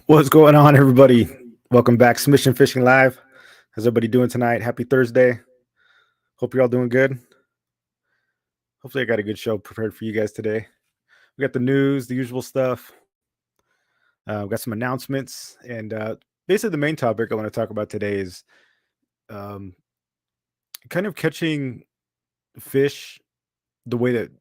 What's going on, everybody? Welcome back, Submission Fishing Live. How's everybody doing tonight? Happy Thursday. Hope you're all doing good. Hopefully, I got a good show prepared for you guys today. We got the news, the usual stuff. We got some announcements, and basically, the main topic I want to talk about today is um, kind of catching fish the way that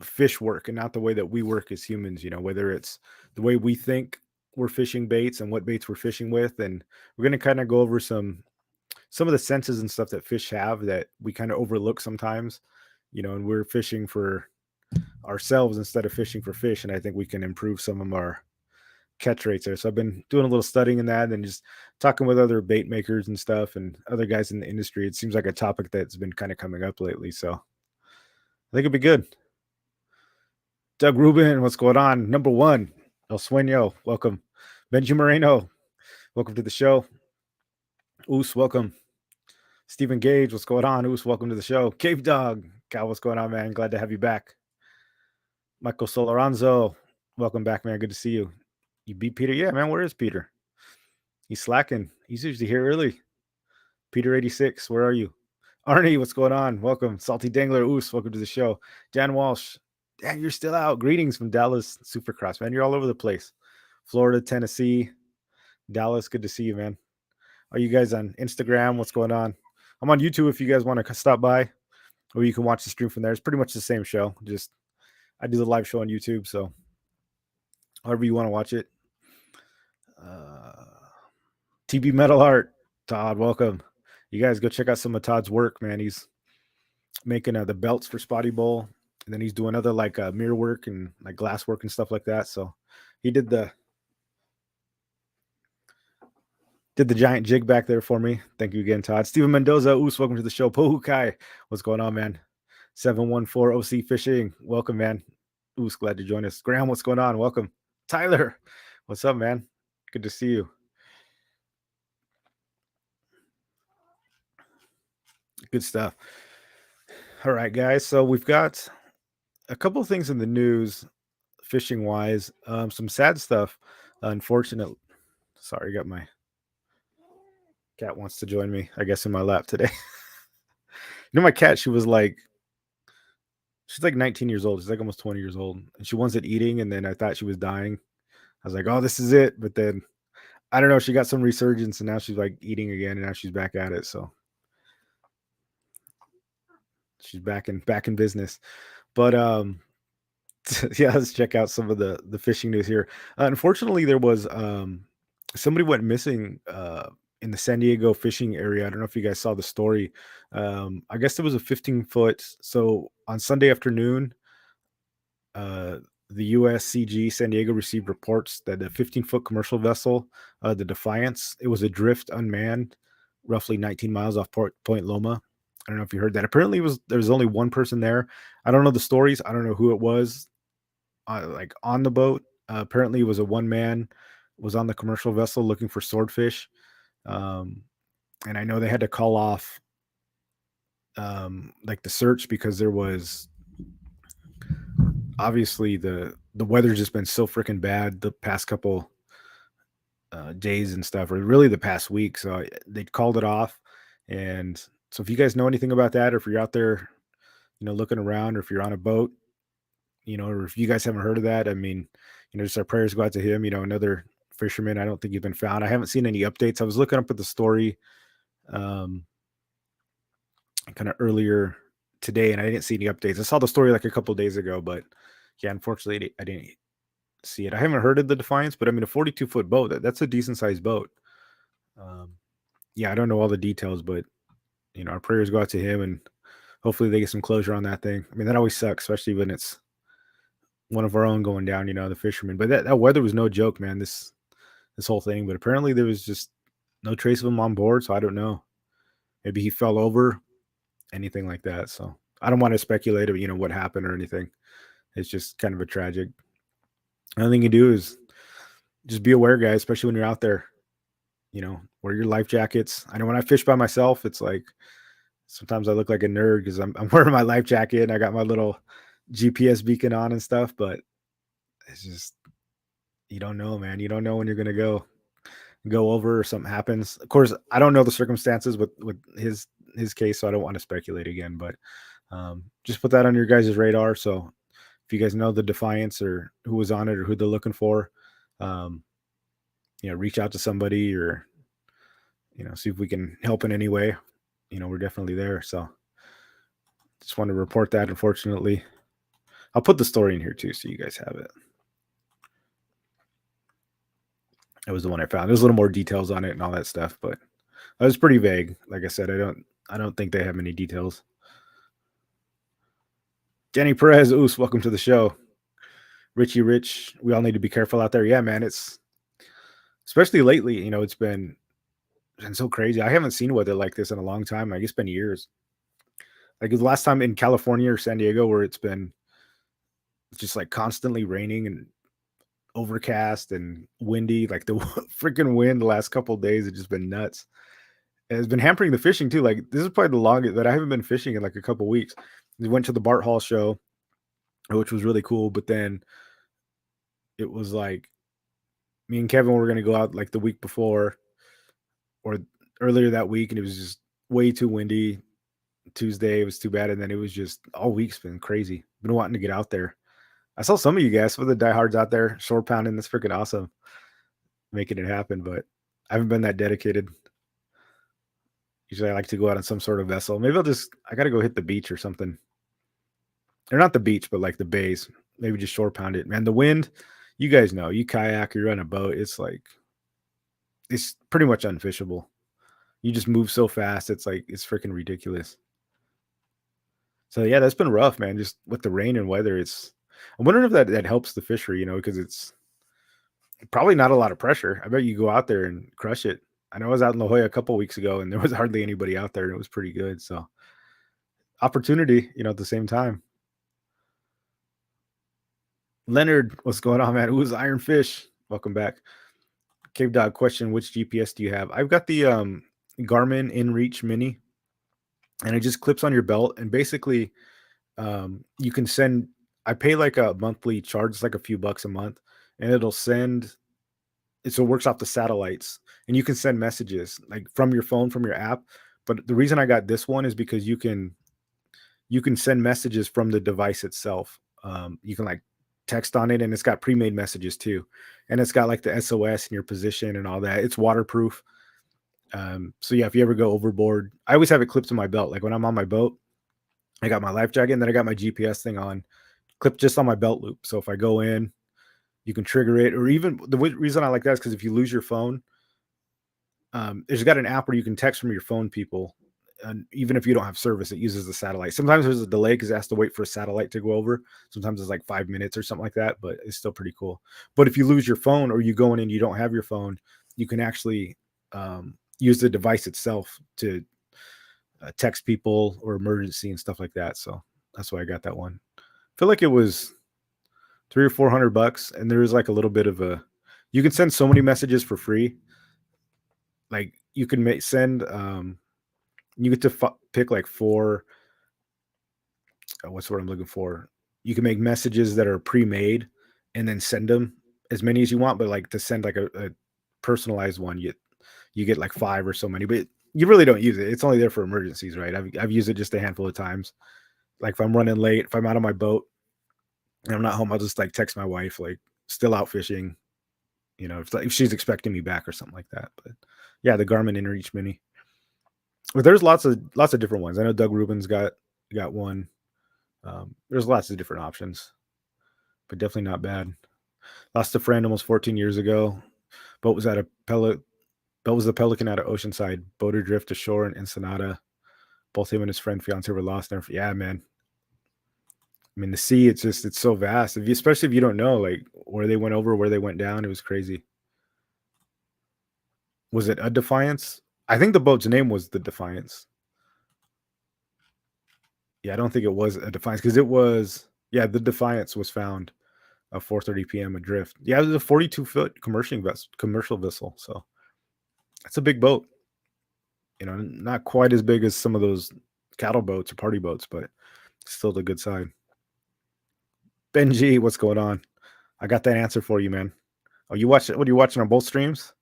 fish work and not the way that we work as humans, whether it's the way we think we're fishing baits and what baits we're fishing with. And we're going to kind of go over some of the senses and stuff that fish have that we kind of overlook sometimes, and we're fishing for ourselves instead of fishing for fish. And I think we can improve some of our catch rates there. So I've been doing a little studying in that and just talking with other bait makers and stuff and other guys in the industry. It seems like a topic that's been kind of coming up lately. So I think it'd be good. Doug Rubin, what's going on? Number one, El Sueño, welcome. Benji Moreno, welcome to the show. Oos, welcome. Stephen Gage, what's going on? Oos, welcome to the show. Cave Dog, Cal, what's going on, man? Glad to have you back. Michael Soloranzo, welcome back, man. Good to see you. You beat Peter? Yeah, man. Where is Peter? He's slacking. He's usually here early. Peter 86, where are you? Arnie, what's going on? Welcome. Salty Dangler, Oos, welcome to the show. Jan Walsh, Dan, you're still out. Greetings from Dallas Supercross, man. You're all over the place. Florida, Tennessee, Dallas. Good to see you, man. Are you guys on Instagram? What's going on? I'm on YouTube if you guys want to stop by, or you can watch the stream from there. It's pretty much the same show. Just I do the live show on YouTube, so however you want to watch it. TB Metal Art, Todd, welcome. You guys go check out some of Todd's work, man. He's making the belts for Spotty Bowl, and then he's doing other like mirror work and like glass work and stuff like that. So he did the giant jig back there for me. Thank you again, Todd. Steven Mendoza, Oos, welcome to the show. Pohu Kai, what's going on, man? 714 OC Fishing, welcome, man. Oos, glad to join us. Graham, what's going on? Welcome. Tyler, what's up, man? Good to see you. Good stuff. All right, guys. So we've got a couple of things in the news, fishing wise. Some sad stuff. Unfortunately, sorry, got my cat wants to join me, I guess, in my lap today. My cat, she's like 19 years old. She's like almost 20 years old. And she wasn't eating. And then I thought she was dying. I was like, oh, this is it. But then I don't know. She got some resurgence and now she's like eating again. And now she's back at it. So she's back in business. But yeah, let's check out some of the fishing news here. Unfortunately, there was somebody went missing in the San Diego fishing area. I don't know if you guys saw the story. I guess there was a 15-foot. So on Sunday afternoon, the USCG San Diego received reports that a 15-foot commercial vessel, the Defiance, it was adrift unmanned, roughly 19 miles off Point Loma. I don't know if you heard that. Apparently, there was only one person there. I don't know the stories. I don't know who it was, like on the boat. Apparently, it was a one man was on the commercial vessel looking for swordfish, and I know they had to call off like the search because there was obviously the weather's just been so freaking bad the past couple days and stuff, or really the past week. So they called it off. And so if you guys know anything about that, or if you're out there, looking around, or if you're on a boat, or if you guys haven't heard of that, I mean, just our prayers go out to him. Another fisherman. I don't think he's been found. I haven't seen any updates. I was looking up at the story kind of earlier today, and I didn't see any updates. I saw the story like a couple of days ago, but yeah, unfortunately, I didn't see it. I haven't heard of the Defiance, but I mean, a 42-foot boat, that's a decent sized boat. Yeah, I don't know all the details, but our prayers go out to him, and hopefully they get some closure on that thing. I mean, that always sucks, especially when it's one of our own going down, the fishermen. But that weather was no joke, man, this whole thing. But apparently there was just no trace of him on board, so I don't know. Maybe he fell over, anything like that. So I don't want to speculate of, what happened or anything. It's just kind of a tragic. Another thing you do is just be aware, guys, especially when you're out there. Wear your life jackets. I know when I fish by myself, it's like sometimes I look like a nerd because I'm wearing my life jacket and I got my little GPS beacon on and stuff, but it's just, you don't know, man. You don't know when you're going to go. go over or something happens. Of course, I don't know the circumstances with his case, so I don't want to speculate again. But just put that on your guys' radar. So if you guys know the Defiance or who was on it or who they're looking for, um, reach out to somebody or see if we can help in any way. We're definitely there. So just want to report that. Unfortunately, I'll put the story in here too, so you guys have it. It was the one I found. There's a little more details on it and all that stuff, but it was pretty vague. Like I said, I don't think they have many details. Danny Perez, Oos, welcome to the show. Richie Rich, we all need to be careful out there. Yeah, man, it's especially lately. It's been so crazy. I haven't seen weather like this in a long time. Like it's been years. Like the last time in California or San Diego, where it's been just like constantly raining and overcast and windy. Like the freaking wind the last couple of days has just been nuts. And it's been hampering the fishing too. Like this is probably the longest that I haven't been fishing in like a couple weeks. We went to the Bart Hall show, which was really cool. But then it was like me and Kevin were going to go out like the week before or earlier that week, and it was just way too windy. Tuesday it was too bad, and then it was just all week's been crazy. Been wanting to get out there. I saw some of you guys, some of the diehards out there, shore pounding. That's freaking awesome, making it happen. But I haven't been that dedicated. Usually I like to go out on some sort of vessel. Maybe I got to go hit the beach or something. Or not the beach, but like the bays. Maybe just shore pound it. Man, the wind, you guys know, you kayak, you're on a boat. It's pretty much unfishable. You just move so fast. It's freaking ridiculous. So yeah, that's been rough, man. Just with the rain and weather, I'm wondering if that helps the fishery, because it's probably not a lot of pressure. I bet you go out there and crush it. I know I was out in La Jolla a couple weeks ago, and there was hardly anybody out there, and it was pretty good. So opportunity, at the same time. Leonard, what's going on, man? Who's Iron Fish? Welcome back. Cave Dog question: which GPS do you have? I've got the Garmin InReach Mini, and it just clips on your belt, and basically, you can send. I pay like a monthly charge, it's like a few bucks a month, and it'll send. So it works off the satellites, and you can send messages like from your phone, from your app. But the reason I got this one is because you can send messages from the device itself. You can like text on it, and it's got pre-made messages too, and it's got like the SOS and your position and all that. It's waterproof. So yeah, if you ever go overboard, I always have it clipped to my belt. Like when I'm on my boat, I got my life jacket, and then I got my GPS thing on, clipped just on my belt loop. So if I go in, you can trigger it. Or even the reason I like that is because if you lose your phone, there's got an app where you can text from your phone people. And even if you don't have service, it uses the satellite. Sometimes there's a delay because it has to wait for a satellite to go over. Sometimes it's like 5 minutes or something like that, but it's still pretty cool. But if you lose your phone or you go in and you don't have your phone, you can actually use the device itself to text people or emergency and stuff like that. So that's why I got that one. I feel like it was $300 or $400, and there is like a little bit of you can send so many messages for free. Like you can send you get to pick like four. What's what I'm looking for? You can make messages that are pre-made, and then send them as many as you want. But like to send like a personalized one, you get like 5 or so many. But you really don't use it. It's only there for emergencies, right? I've used it just a handful of times. Like if I'm running late, if I'm out on my boat and I'm not home, I'll just like text my wife, like still out fishing. If she's expecting me back or something like that. But yeah, the Garmin InReach Mini. But there's lots of different ones. I know Doug Rubin's got one. There's lots of different options, but definitely not bad. Lost a friend almost 14 years ago. Boat was at a pellet. Boat was the Pelican out of Oceanside. Boat adrift ashore in Ensenada. Both him and his friend fiance were lost there. Yeah, man. I mean, the sea, it's so vast. Especially if you don't know like where they went over, where they went down. It was crazy. Was it a Defiance? I think the boat's name was the Defiance. Yeah, I don't think it was a Defiance because it was. Yeah, the Defiance was found at 4:30 p.m. adrift. Yeah, it was a 42-foot commercial vessel. So that's a big boat. Not quite as big as some of those cattle boats or party boats, but still the good side. Benji, what's going on? I got that answer for you, man. Oh, you watch it? What are you watching on both streams?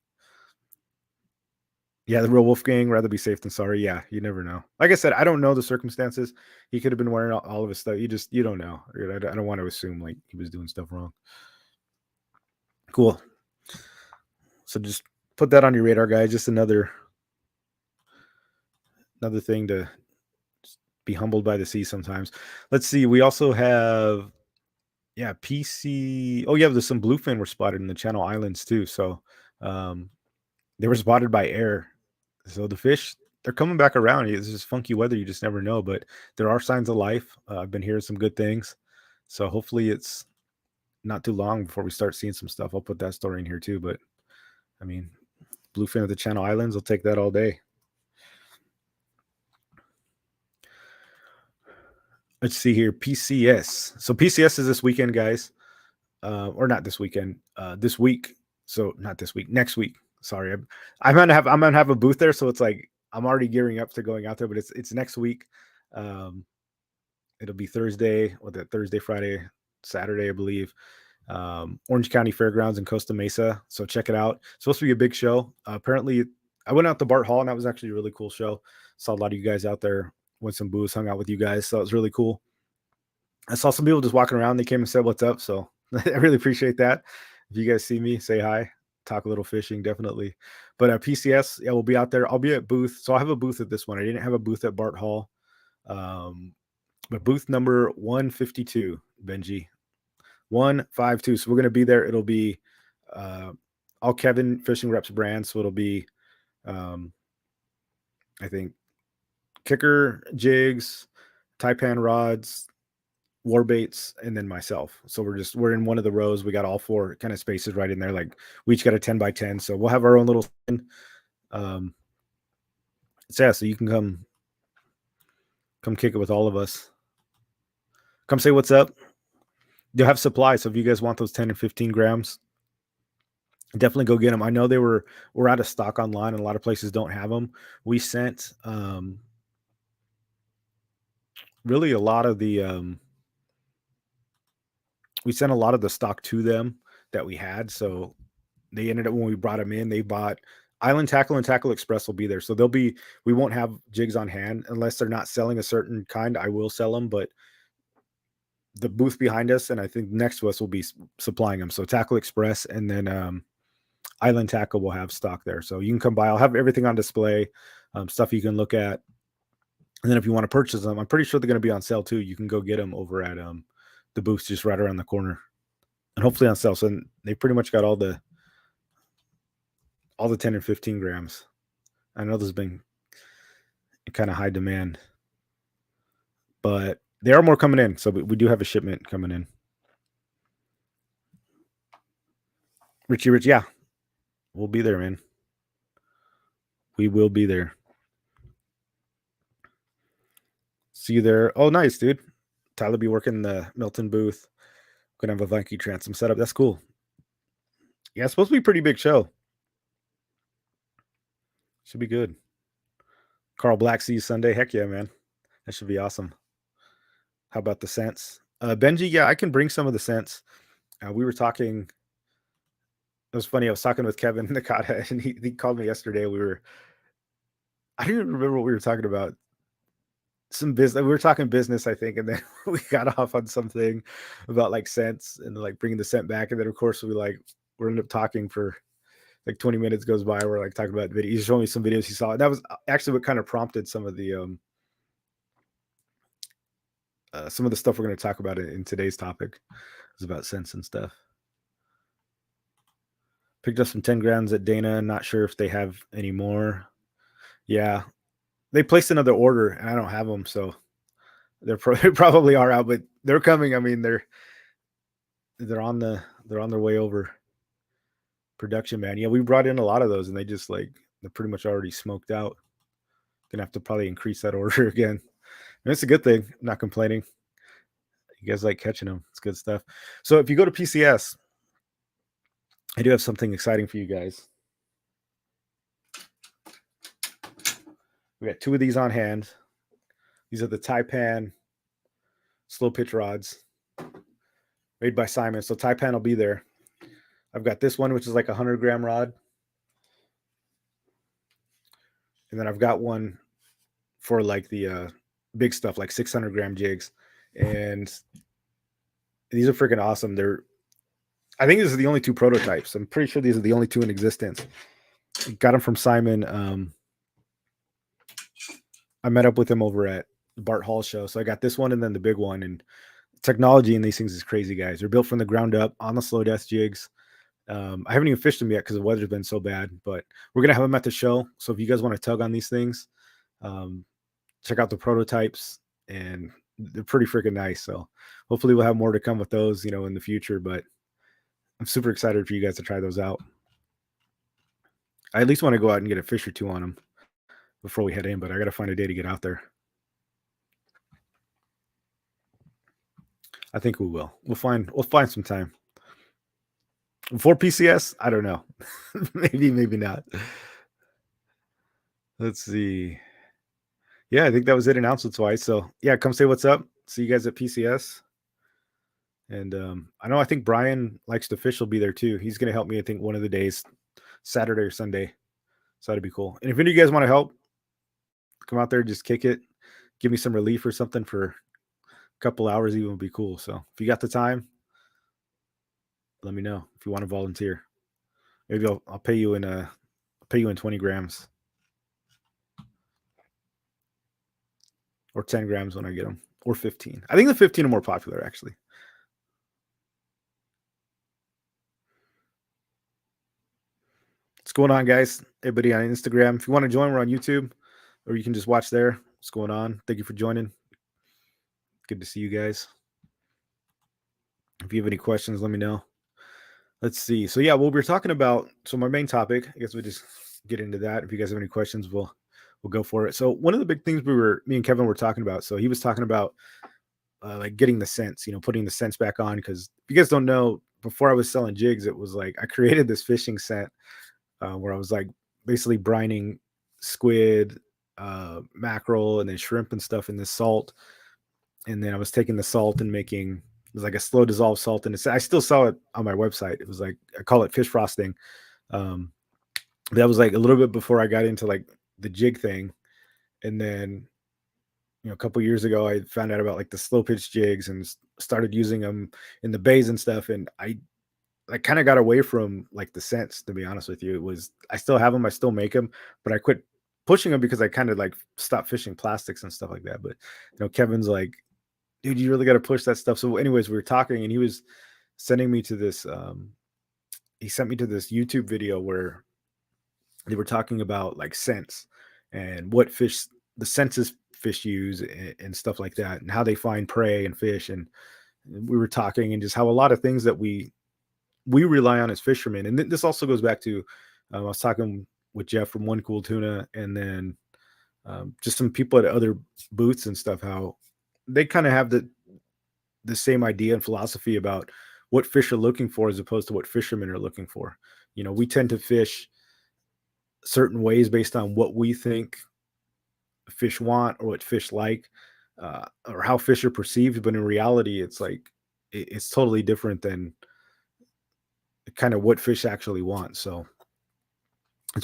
Yeah, the real Wolfgang, rather be safe than sorry. Yeah, you never know. Like I said, I don't know the circumstances. He could have been wearing all of his stuff. You don't know. I don't want to assume like he was doing stuff wrong. Cool. So just put that on your radar, guys. Just another thing to be humbled by the sea sometimes. Let's see. We also have PC. Oh yeah, there's some bluefin were spotted in the Channel Islands too. So they were spotted by air. So the fish, they're coming back around. It's just funky weather. You just never know. But there are signs of life. I've been hearing some good things. So hopefully it's not too long before we start seeing some stuff. I'll put that story in here too. But I mean, bluefin of the Channel Islands, I'll take that all day. Let's see here. PCS. So PCS is this weekend, guys. Or not this weekend. This week. So not this week. Next week. Sorry, I'm gonna have a booth there. So it's like I'm already gearing up to going out there. But it's next week. It'll be Thursday, or the Thursday, Friday, Saturday, I believe. Orange County Fairgrounds in Costa Mesa. So check it out. It's supposed to be a big show. Apparently, I went out to Bart Hall, and that was actually a really cool show. Saw a lot of you guys out there. Went some booths, hung out with you guys. So it was really cool. I saw some people just walking around. They came and said, "What's up?" So I really appreciate that. If you guys see me, say hi. Talk a little fishing, definitely. But at PCS, yeah, we'll be out there. I'll be at booth. So I have a booth at this one. I didn't have a booth at Bart Hall. But booth number 152, Benji. 152. So we're going to be there. It'll be all Kevin Fishing Reps brands. So it'll be, I think, kicker, jigs, taipan rods, war baits, and then myself. So we're in one of the rows. We got all four kind of spaces right in there. Like we each got a 10 by 10. So we'll have our own little so yeah, so you can come kick it with all of us. Come say what's up. You'll have supply. So if you guys want those 10 and 15 grams, definitely go get them. I know we're out of stock online, and a lot of places don't have them. We sent really a lot of the we sent a lot of the stock to them that we had. So they ended up, when we brought them in, they bought Island Tackle and Tackle Express will be there. So we won't have jigs on hand unless they're not selling a certain kind. I will sell them, but the booth behind us, and I think next to us, will be supplying them. So Tackle Express, and then Island Tackle will have stock there. So you can come by. I'll have everything on display, stuff you can look at. And then if you want to purchase them, I'm pretty sure they're going to be on sale too. You can go get them over at the booth just right around the corner, and hopefully on sale. So they pretty much got all the 10 and 15 grams. I know there's been kind of high demand, but there are more coming in. So we do have a shipment coming in. Richie Rich, yeah, we'll be there, man. We will be there. See you there. Oh, nice, dude. Tyler be working the Milton booth. Gonna have a Viking transom setup. That's cool. Yeah, it's supposed to be a pretty big show. Should be good. Carl Black sees Sunday. Heck yeah, man. That should be awesome. How about the scents? Benji, yeah, I can bring some of the scents. We were talking. It was funny. I was talking with Kevin Nakata, and he called me yesterday. I don't even remember what we were talking about. Some business. We were talking business, I think, and then we got off on something about like scents and like bringing the scent back. And then of course we ended up talking for like 20 minutes goes by. We're like talking about video. He showed me some videos he saw. And that was actually what kind of prompted some of the stuff we're going to talk about in today's topic. It's about scents and stuff. Picked up some 10 grams at Dana. Not sure if they have any more. Yeah, they placed another order and I don't have them, so they probably are out, but they're coming. I mean, they're on their way over. Production, man. Yeah, we brought in a lot of those, and they're pretty much already smoked out. Gonna have to probably increase that order again. And it's a good thing. I'm not complaining. You guys like catching them. It's good stuff. So if you go to PCS, I do have something exciting for you guys. We got 2 of these on hand. These are the Taipan slow pitch rods made by Simon. So Taipan will be there. I've got this one, which is like a 100-gram rod. and then I've got one for like the big stuff, like 600-gram jigs, and these are freaking awesome. I think these are the only two prototypes. I'm pretty sure these are the only two in existence. Got them from Simon. I met up with him over at the Bart Hall show, so I got this one and then the big one. And technology in these things is crazy, guys. They're built from the ground up on the slow death jigs. I haven't even fished them yet because the weather's been so bad, but we're gonna have them at the show. So if you guys want to tug on these things, um, check out the prototypes, and they're pretty freaking nice. So hopefully we'll have more to come with those, in the future. But I'm super excited for you guys to try those out. I at least want to go out and get a fish or two on them before we head in, but I got to find a day to get out there. I think we will. We'll find some time. Before PCS, I don't know. maybe not. Let's see. Yeah, I think that was it. Announcements wise. So yeah, come say what's up. See you guys at PCS. And I think Brian likes to fish. Will be there too. He's going to help me. I think one of the days, Saturday or Sunday. So that'd be cool. And if any of you guys want to help, come out there, just kick it, give me some relief or something for a couple hours. Even would be cool. So if you got the time, let me know if you want to volunteer. Maybe I'll pay you in 20 grams or 10 grams when I get them, or 15. I think the 15 are more popular actually. What's going on, guys? Everybody on Instagram. If you want to join, we're on YouTube, or you can just watch there. What's going on? Thank you for joining. Good to see you guys. If you have any questions, let me know. Let's see. So yeah, what we're talking about. So my main topic, I guess we just get into that. If you guys have any questions, we'll go for it. So one of the big things me and Kevin were talking about. So he was talking about like getting the scents, putting the scents back on. Because if you guys don't know, before I was selling jigs, it was like I created this fishing scent where I was like basically brining squid, mackerel, and then shrimp and stuff in this salt. And then I was taking the salt and making it was like a slow dissolve salt, and I still sell it on my website. It was like I call it fish frosting. That was like a little bit before I got into like the jig thing, and then a couple years ago I found out about like the slow pitch jigs and started using them in the bays and stuff. And I kind of got away from like the scents, to be honest with you. I still have them, I still make them, but I quit pushing them because I kind of like stopped fishing plastics and stuff like that. But Kevin's like, dude, you really got to push that stuff. So anyways, we were talking and he was sending me to this, he sent me to this YouTube video where they were talking about like scents and what the senses fish use and stuff like that, and how they find prey and fish. And we were talking and just how a lot of things that we rely on as fishermen. And this also goes back to, I was talking with Jeff from One Cool Tuna, and then just some people at other booths and stuff, how they kind of have the same idea and philosophy about what fish are looking for as opposed to what fishermen are looking for. We tend to fish certain ways based on what we think fish want or what fish like, or how fish are perceived. But in reality, it's like it's totally different than kind of what fish actually want. So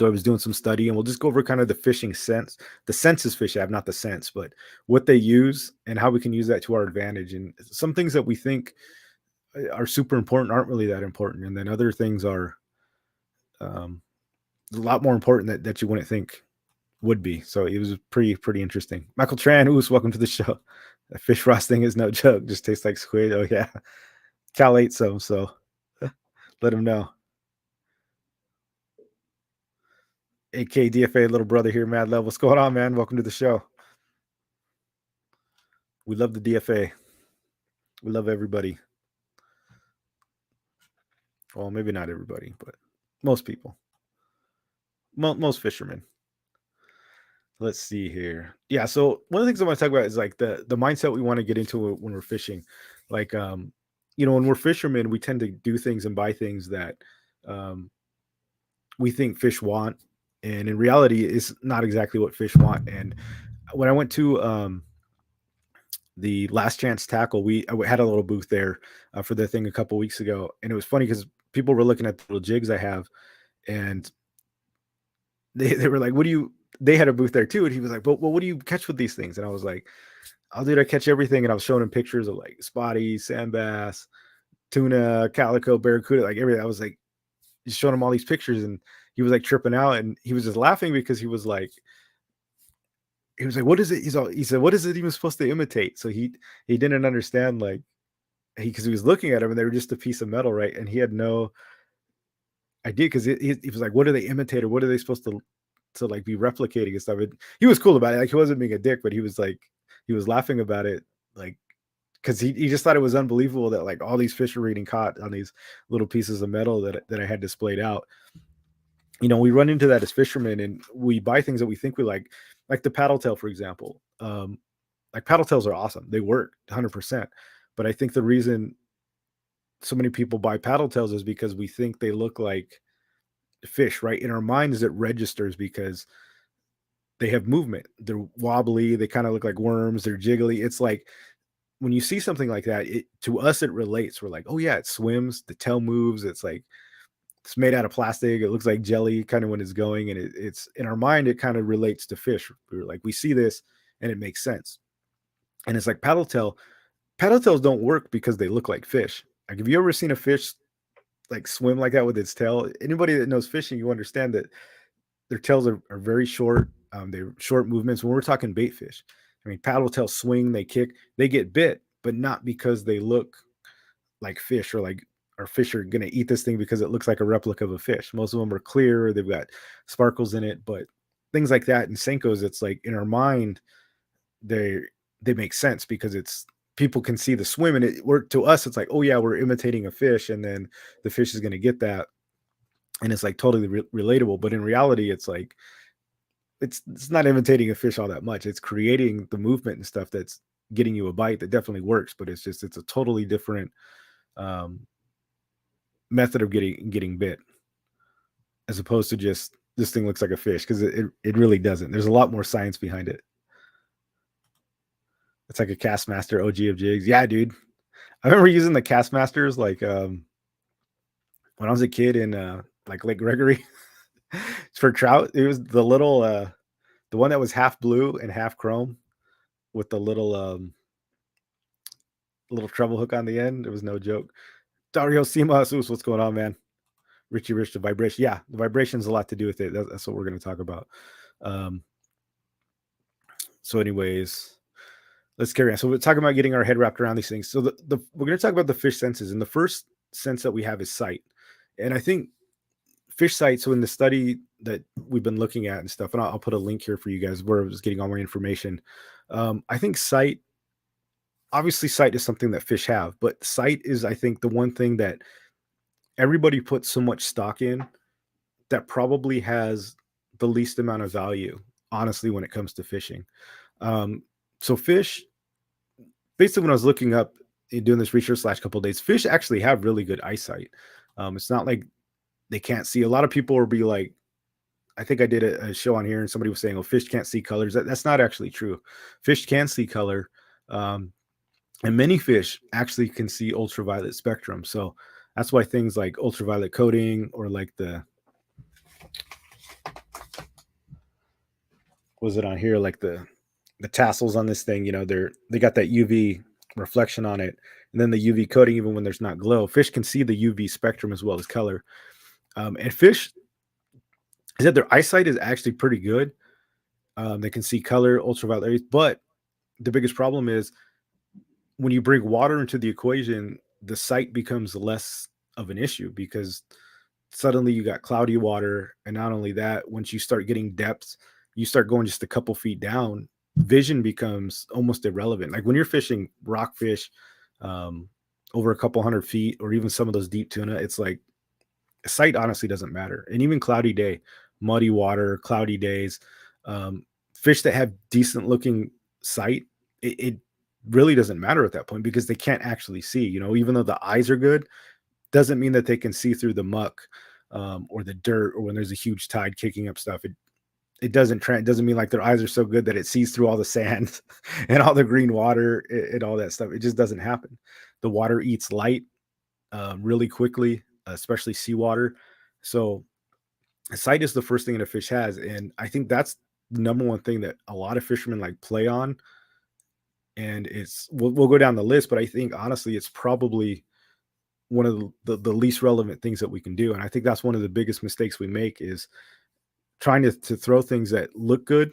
I was doing some study, and we'll just go over kind of the fishing sense, the senses fish have, not the sense, but what they use and how we can use that to our advantage. And some things that we think are super important aren't really that important. And then other things are a lot more important that you wouldn't think would be. So it was pretty interesting. Michael Tran, welcome to the show. Fish frosting is no joke. Just tastes like squid. Oh yeah. Cal ate some, so let him know. AK DFA little brother here, Mad Love. What's going on, man? Welcome to the show. We love the DFA. We love everybody. Well, maybe not everybody, but most people. Most fishermen. Let's see here. Yeah, so one of the things I want to talk about is like the mindset we want to get into when we're fishing. Like when we're fishermen, we tend to do things and buy things that we think fish want, and in reality it's not exactly what fish want. And when I went to the Last Chance Tackle, I had a little booth there for the thing a couple weeks ago, and it was funny because people were looking at the little jigs I have, and they were like, what do you they had a booth there too, and he was like, "But well, what do you catch with these things?" And I was like, "Oh, dude, I catch everything." And I was showing him pictures of like spotty, sand bass, tuna, calico, barracuda, like everything. I was like, just showing him all these pictures, and he was like tripping out, and he was just laughing because he was like, "What is it?" He said, "What is it even supposed to imitate?" So he didn't understand like because he was looking at them and they were just a piece of metal, right? And he had no idea because he was like, "What are they imitating? What are they supposed to like be replicating and stuff?" He was cool about it, like he wasn't being a dick, but he was like he was laughing about it, like because he just thought it was unbelievable that like all these fish were getting caught on these little pieces of metal that I had displayed out. We run into that as fishermen and we buy things that we think we like the paddle tail, for example. Like paddle tails are awesome. They work 100%. But I think the reason so many people buy paddle tails is because we think they look like fish, right? In our minds, it registers because they have movement. They're wobbly. They kind of look like worms. They're jiggly. It's like when you see something like that, to us, it relates. We're like, oh, yeah, it swims. The tail moves. It's like it's made out of plastic. It looks like jelly kind of when it's going. And it's in our mind, it kind of relates to fish. We're like, we see this and it makes sense. And it's like paddle tails don't work because they look like fish. Like, have you ever seen a fish like swim like that with its tail? Anybody that knows fishing, you understand that their tails are very short. They're short movements. When we're talking bait fish, I mean, paddle tails swing, they kick, they get bit, but not because they look like fish or fish are going to eat this thing because it looks like a replica of a fish. Most of them are clear, or they've got sparkles in it, but things like that. And Senkos, it's like in our mind, they they make sense because it's people can see the swim and we're to us it's like, oh yeah, we're imitating a fish and then the fish is going to get that and it's like totally relatable, but in reality it's like it's not imitating a fish all that much. It's creating the movement and stuff that's getting you a bite that definitely works, but it's a totally different um, method of getting bit as opposed to just this thing looks like a fish because it really doesn't. There's a lot more science behind it. It's like a Castmaster OG of jigs. Yeah, dude. I remember using the Castmasters like when I was a kid in like Lake Gregory for trout. It was the one that was half blue and half chrome with the little treble hook on the end. It was no joke. Dario Sima Jesus, what's going on, man? Richie Rich, the vibration. Yeah, the vibration's a lot to do with it. That's what we're going to talk about. Um, so, anyways, let's carry on. So, we're talking about getting our head wrapped around these things. So, we're going to talk about the fish senses, and the first sense that we have is sight. And I think fish sight. So, in the study that we've been looking at and stuff, and I'll put a link here for you guys where I was getting all my information. I think sight. Obviously, sight is something that fish have, but sight is, I think, the one thing that everybody puts so much stock in that probably has the least amount of value, honestly, when it comes to fishing. Um, so fish, basically, when I was looking up and doing this research last couple of days, fish actually have really good eyesight. It's not like they can't see. A lot of people will be like, I think I did a show on here and somebody was saying, "Oh, fish can't see colors." That's not actually true. Fish can see color, um, and many fish actually can see ultraviolet spectrum. So that's why things like ultraviolet coating or like was it on here like the tassels on this thing, they got that UV reflection on it, and then the UV coating even when there's not glow. Fish can see the UV spectrum as well as color, and fish is that their eyesight is actually pretty good. They can see color, ultraviolet rays, but the biggest problem is when you bring water into the equation, the sight becomes less of an issue because suddenly you got cloudy water. And not only that, once you start getting depth, you start going just a couple feet down, vision becomes almost irrelevant. Like when you're fishing rockfish um, over a couple 100 feet, or even some of those deep tuna, it's like sight honestly doesn't matter. And even cloudy day, muddy water, cloudy days, um, fish that have decent looking sight, it really doesn't matter at that point because they can't actually see. Even though the eyes are good, doesn't mean that they can see through the muck or the dirt or when there's a huge tide kicking up stuff. It doesn't mean like their eyes are so good that it sees through all the sand and all the green water and all that stuff. It just doesn't happen. The water eats light really quickly, especially seawater. So sight is the first thing that a fish has, and I think that's the number one thing that a lot of fishermen like play on, and we'll go down the list, but I think honestly it's probably one of the least relevant things that we can do. And I think that's one of the biggest mistakes we make is trying to throw things that look good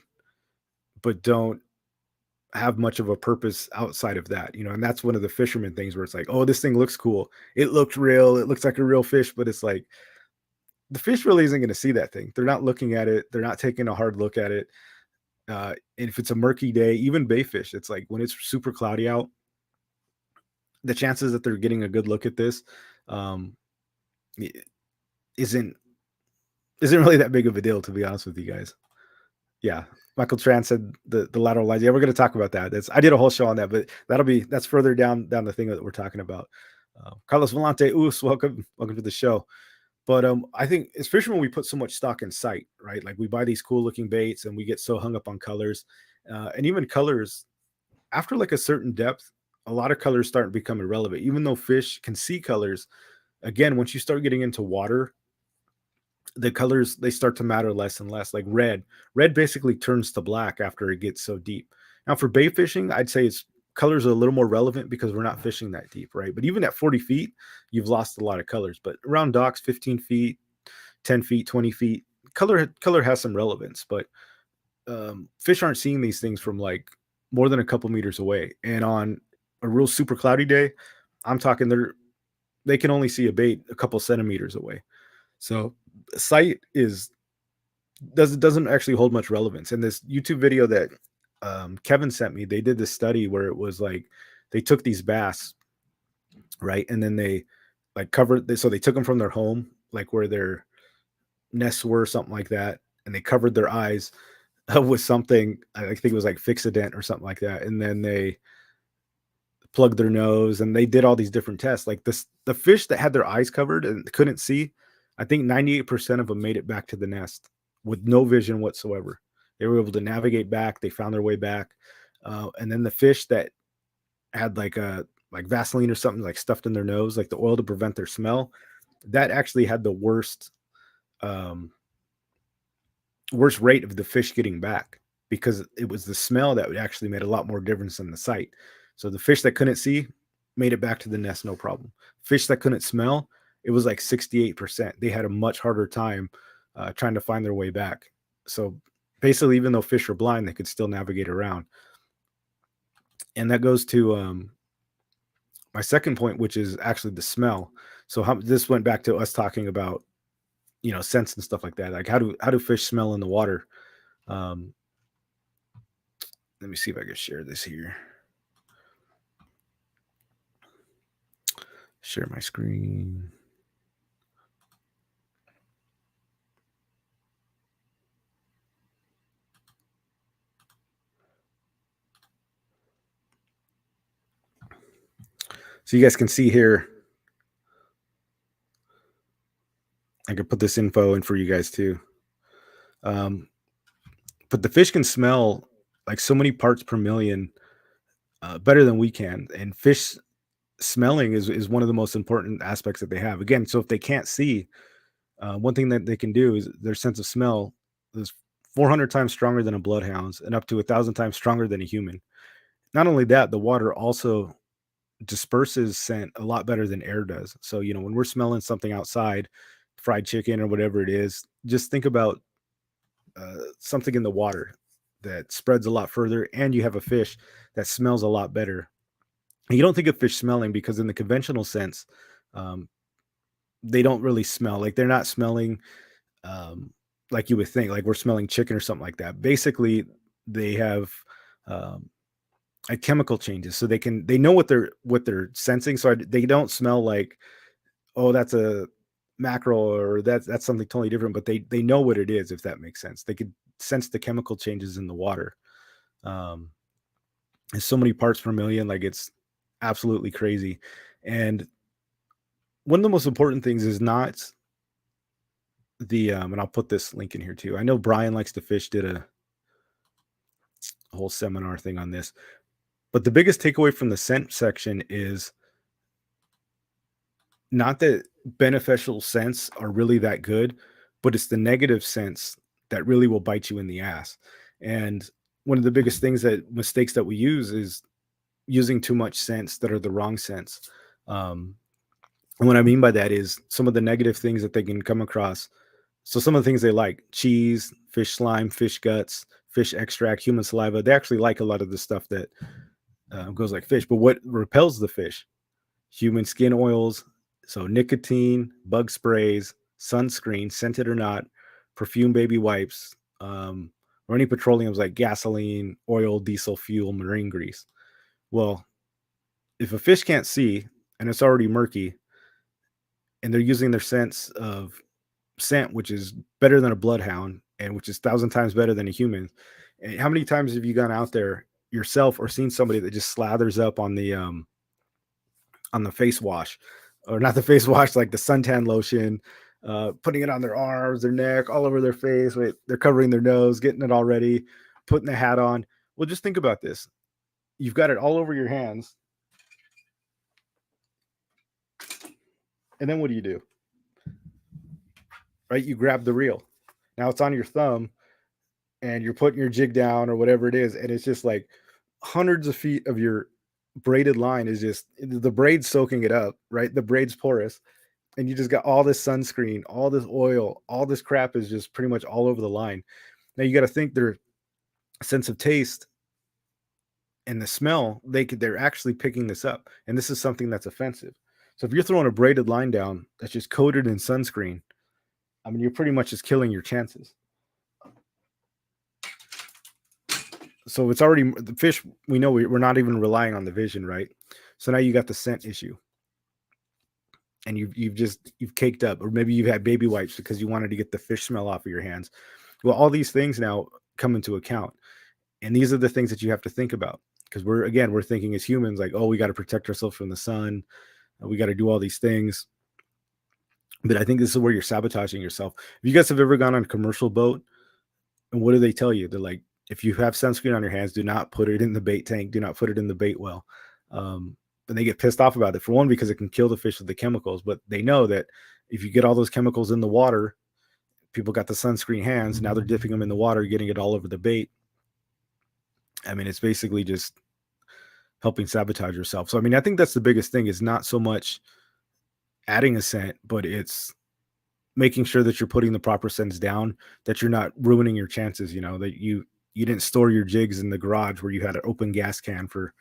but don't have much of a purpose outside of that, and that's one of the fisherman things where it's like, oh, this thing looks cool, it looks real, it looks like a real fish, but it's like the fish really isn't going to see that thing. They're not looking at it, they're not taking a hard look at it. And if it's a murky day, even bayfish, it's like when it's super cloudy out, the chances that they're getting a good look at this um, isn't isn't really that big of a deal, to be honest with you guys. Yeah. Michael Tran said the lateral lines. Yeah, we're going to talk about that. I did a whole show on that, but that's further down the thing that we're talking about. Carlos Volante, welcome to the show. But I think as fishermen, we put so much stock in sight, right? Like we buy these cool looking baits, and we get so hung up on colors, and even colors. After like a certain depth, a lot of colors start to become irrelevant. Even though fish can see colors, again, once you start getting into water, the colors, they start to matter less and less. Like red basically turns to black after it gets so deep. Now for bait fishing, I'd say it's colors are a little more relevant because we're not fishing that deep, right? But even at 40 feet, you've lost a lot of colors. But around docks, 15 feet, 10 feet, 20 feet, color has some relevance. But fish aren't seeing these things from like more than a couple meters away. And on a real super cloudy day, I'm talking they can only see a bait a couple centimeters away. So sight doesn't actually hold much relevance. In this YouTube video that Kevin sent me, they did this study where it was like they took these bass, right, and then they like so they took them from their home, like where their nests were, something like that, and they covered their eyes with something. I think it was like Fixodent or something like that, and then they plugged their nose, and they did all these different tests. Like the fish that had their eyes covered and couldn't see, I think 98% of them made it back to the nest with no vision whatsoever. They were able to navigate back. They found their way back. And then the fish that had like Vaseline or something like stuffed in their nose, like the oil to prevent their smell, that actually had the um, worst rate of the fish getting back, because it was the smell that actually made a lot more difference than the sight. So the fish that couldn't see made it back to the nest no problem. Fish that couldn't smell, it was like 68%. They had a much harder time trying to find their way back. So basically, even though fish are blind, they could still navigate around. And that goes to my second point, which is actually the smell. So this went back to us talking about scents and stuff like that. Like how do fish smell in the water? Um, let me see if I can share this here. Share my screen. So you guys can see here, I can put this info in for you guys too. But the fish can smell like so many parts per million better than we can. And fish smelling is one of the most important aspects that they have. Again, so if they can't see, one thing that they can do is their sense of smell is 400 times stronger than a bloodhound's and up to 1,000 times stronger than a human. Not only that, the water also disperses scent a lot better than air does. So, when we're smelling something outside, fried chicken or whatever it is, just think about something in the water that spreads a lot further, and you have a fish that smells a lot better. And you don't think of fish smelling because, in the conventional sense, um, they don't really smell. Like they're not smelling like you would think, like we're smelling chicken or something like that. Basically, they have um, like chemical changes, so they know what they're sensing. So they don't smell like, oh, that's a mackerel, or that's something totally different. But they know what it is, if that makes sense. They could sense the chemical changes in the water. Um, there's so many parts per million, like it's absolutely crazy. And one of the most important things is not and I'll put this link in here too. I know Brian Likes to Fish did a whole seminar thing on this, but the biggest takeaway from the scent section is not that beneficial scents are really that good, but it's the negative scents that really will bite you in the ass. And one of the biggest things that mistakes that we use is using too much scents that are the wrong scents. Um, and what I mean by that is some of the negative things that they can come across. So some of the things they like: cheese, fish slime, fish guts, fish extract, human saliva. They actually like a lot of the stuff that goes like fish. But what repels the fish? Human skin oils, so nicotine, bug sprays, sunscreen, scented or not, perfume baby wipes, or any petroleums like gasoline, oil, diesel fuel, marine grease. Well, if a fish can't see and it's already murky, and they're using their sense of scent, which is better than a bloodhound and which is 1,000 times better than a human. And how many times have you gone out there yourself or seen somebody that just slathers up on the face wash, or not the face wash, like the suntan lotion, putting it on their arms, their neck, all over their face. Wait, they're covering their nose, getting it all ready, putting the hat on. Well, just think about this. You've got it all over your hands. And then what do? Right? You grab the reel. Now it's on your thumb and you're putting your jig down or whatever it is. And it's just like hundreds of feet of your braided line is just the braid's soaking it up, right? The braid's porous, and you just got all this sunscreen, all this oil, all this crap is just pretty much all over the line. Now you got to think their sense of taste and the smell, they're actually picking this up, and this is something that's offensive. So if you're throwing a braided line down that's just coated in sunscreen, I mean, you're pretty much just killing your chances. So it's already the fish. We know we're not even relying on the vision, right? So now you got the scent issue, and you've caked up, or maybe you've had baby wipes because you wanted to get the fish smell off of your hands. Well, all these things now come into account, and these are the things that you have to think about, because we're thinking as humans like, oh, we got to protect ourselves from the sun, we got to do all these things. But I think this is where you're sabotaging yourself. If you guys have ever gone on a commercial boat, and what do they tell you? They're like, if you have sunscreen on your hands, do not put it in the bait tank, do not put it in the bait well. And they get pissed off about it, for one, because it can kill the fish with the chemicals, but they know that if you get all those chemicals in the water, people got the sunscreen hands, now they're dipping them in the water, getting it all over the bait. I mean, it's basically just helping sabotage yourself. So I mean, I think that's the biggest thing, is not so much adding a scent, but it's making sure that you're putting the proper scents down, that you're not ruining your chances, that you didn't store your jigs in the garage where you had an open gas can for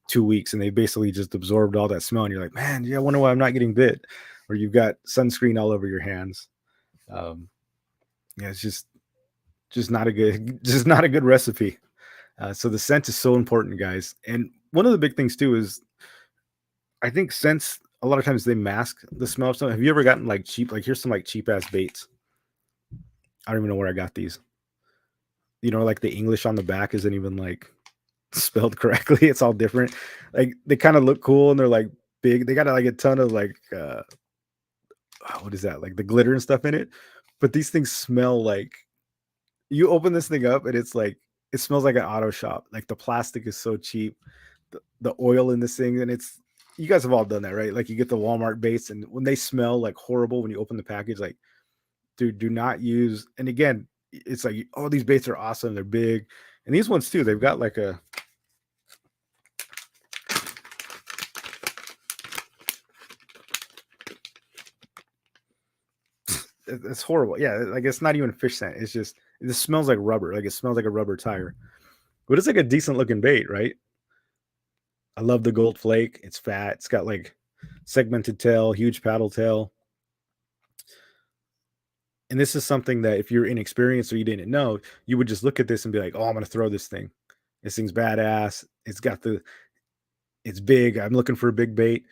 2 weeks and they basically just absorbed all that smell, and you're like, man, yeah, I wonder why I'm not getting bit. Or you've got sunscreen all over your hands. um yeah, it's just not a good just not a good recipe. So the scent is so important, guys. And one of the big things too is, I think scents, a lot of times they mask the smell of something. Have you ever gotten like cheap, like here's some like cheap ass baits? I don't even know where I got these. Like the English on the back isn't even like spelled correctly. It's all different. Like they kind of look cool and they're like big. They got like a ton of like what is that? Like the glitter and stuff in it. But these things smell like, you open this thing up and it's like, it smells like an auto shop. Like the plastic is so cheap. The oil in this thing, and it's, you guys have all done that, right? Like you get the Walmart baits and when they smell like horrible when you open the package, like, dude, do not use. And again, it's like, oh, these baits are awesome. They're big. And these ones too, they've got like it's horrible. Yeah, like it's not even fish scent. It's just, it smells like rubber. Like it smells like a rubber tire. But it's like a decent looking bait, right? I love the gold flake. It's fat. It's got like segmented tail, huge paddle tail. And this is something that if you're inexperienced or you didn't know, you would just look at this and be like, "Oh, I'm gonna throw this thing. This thing's badass. It's big. I'm looking for a big bait."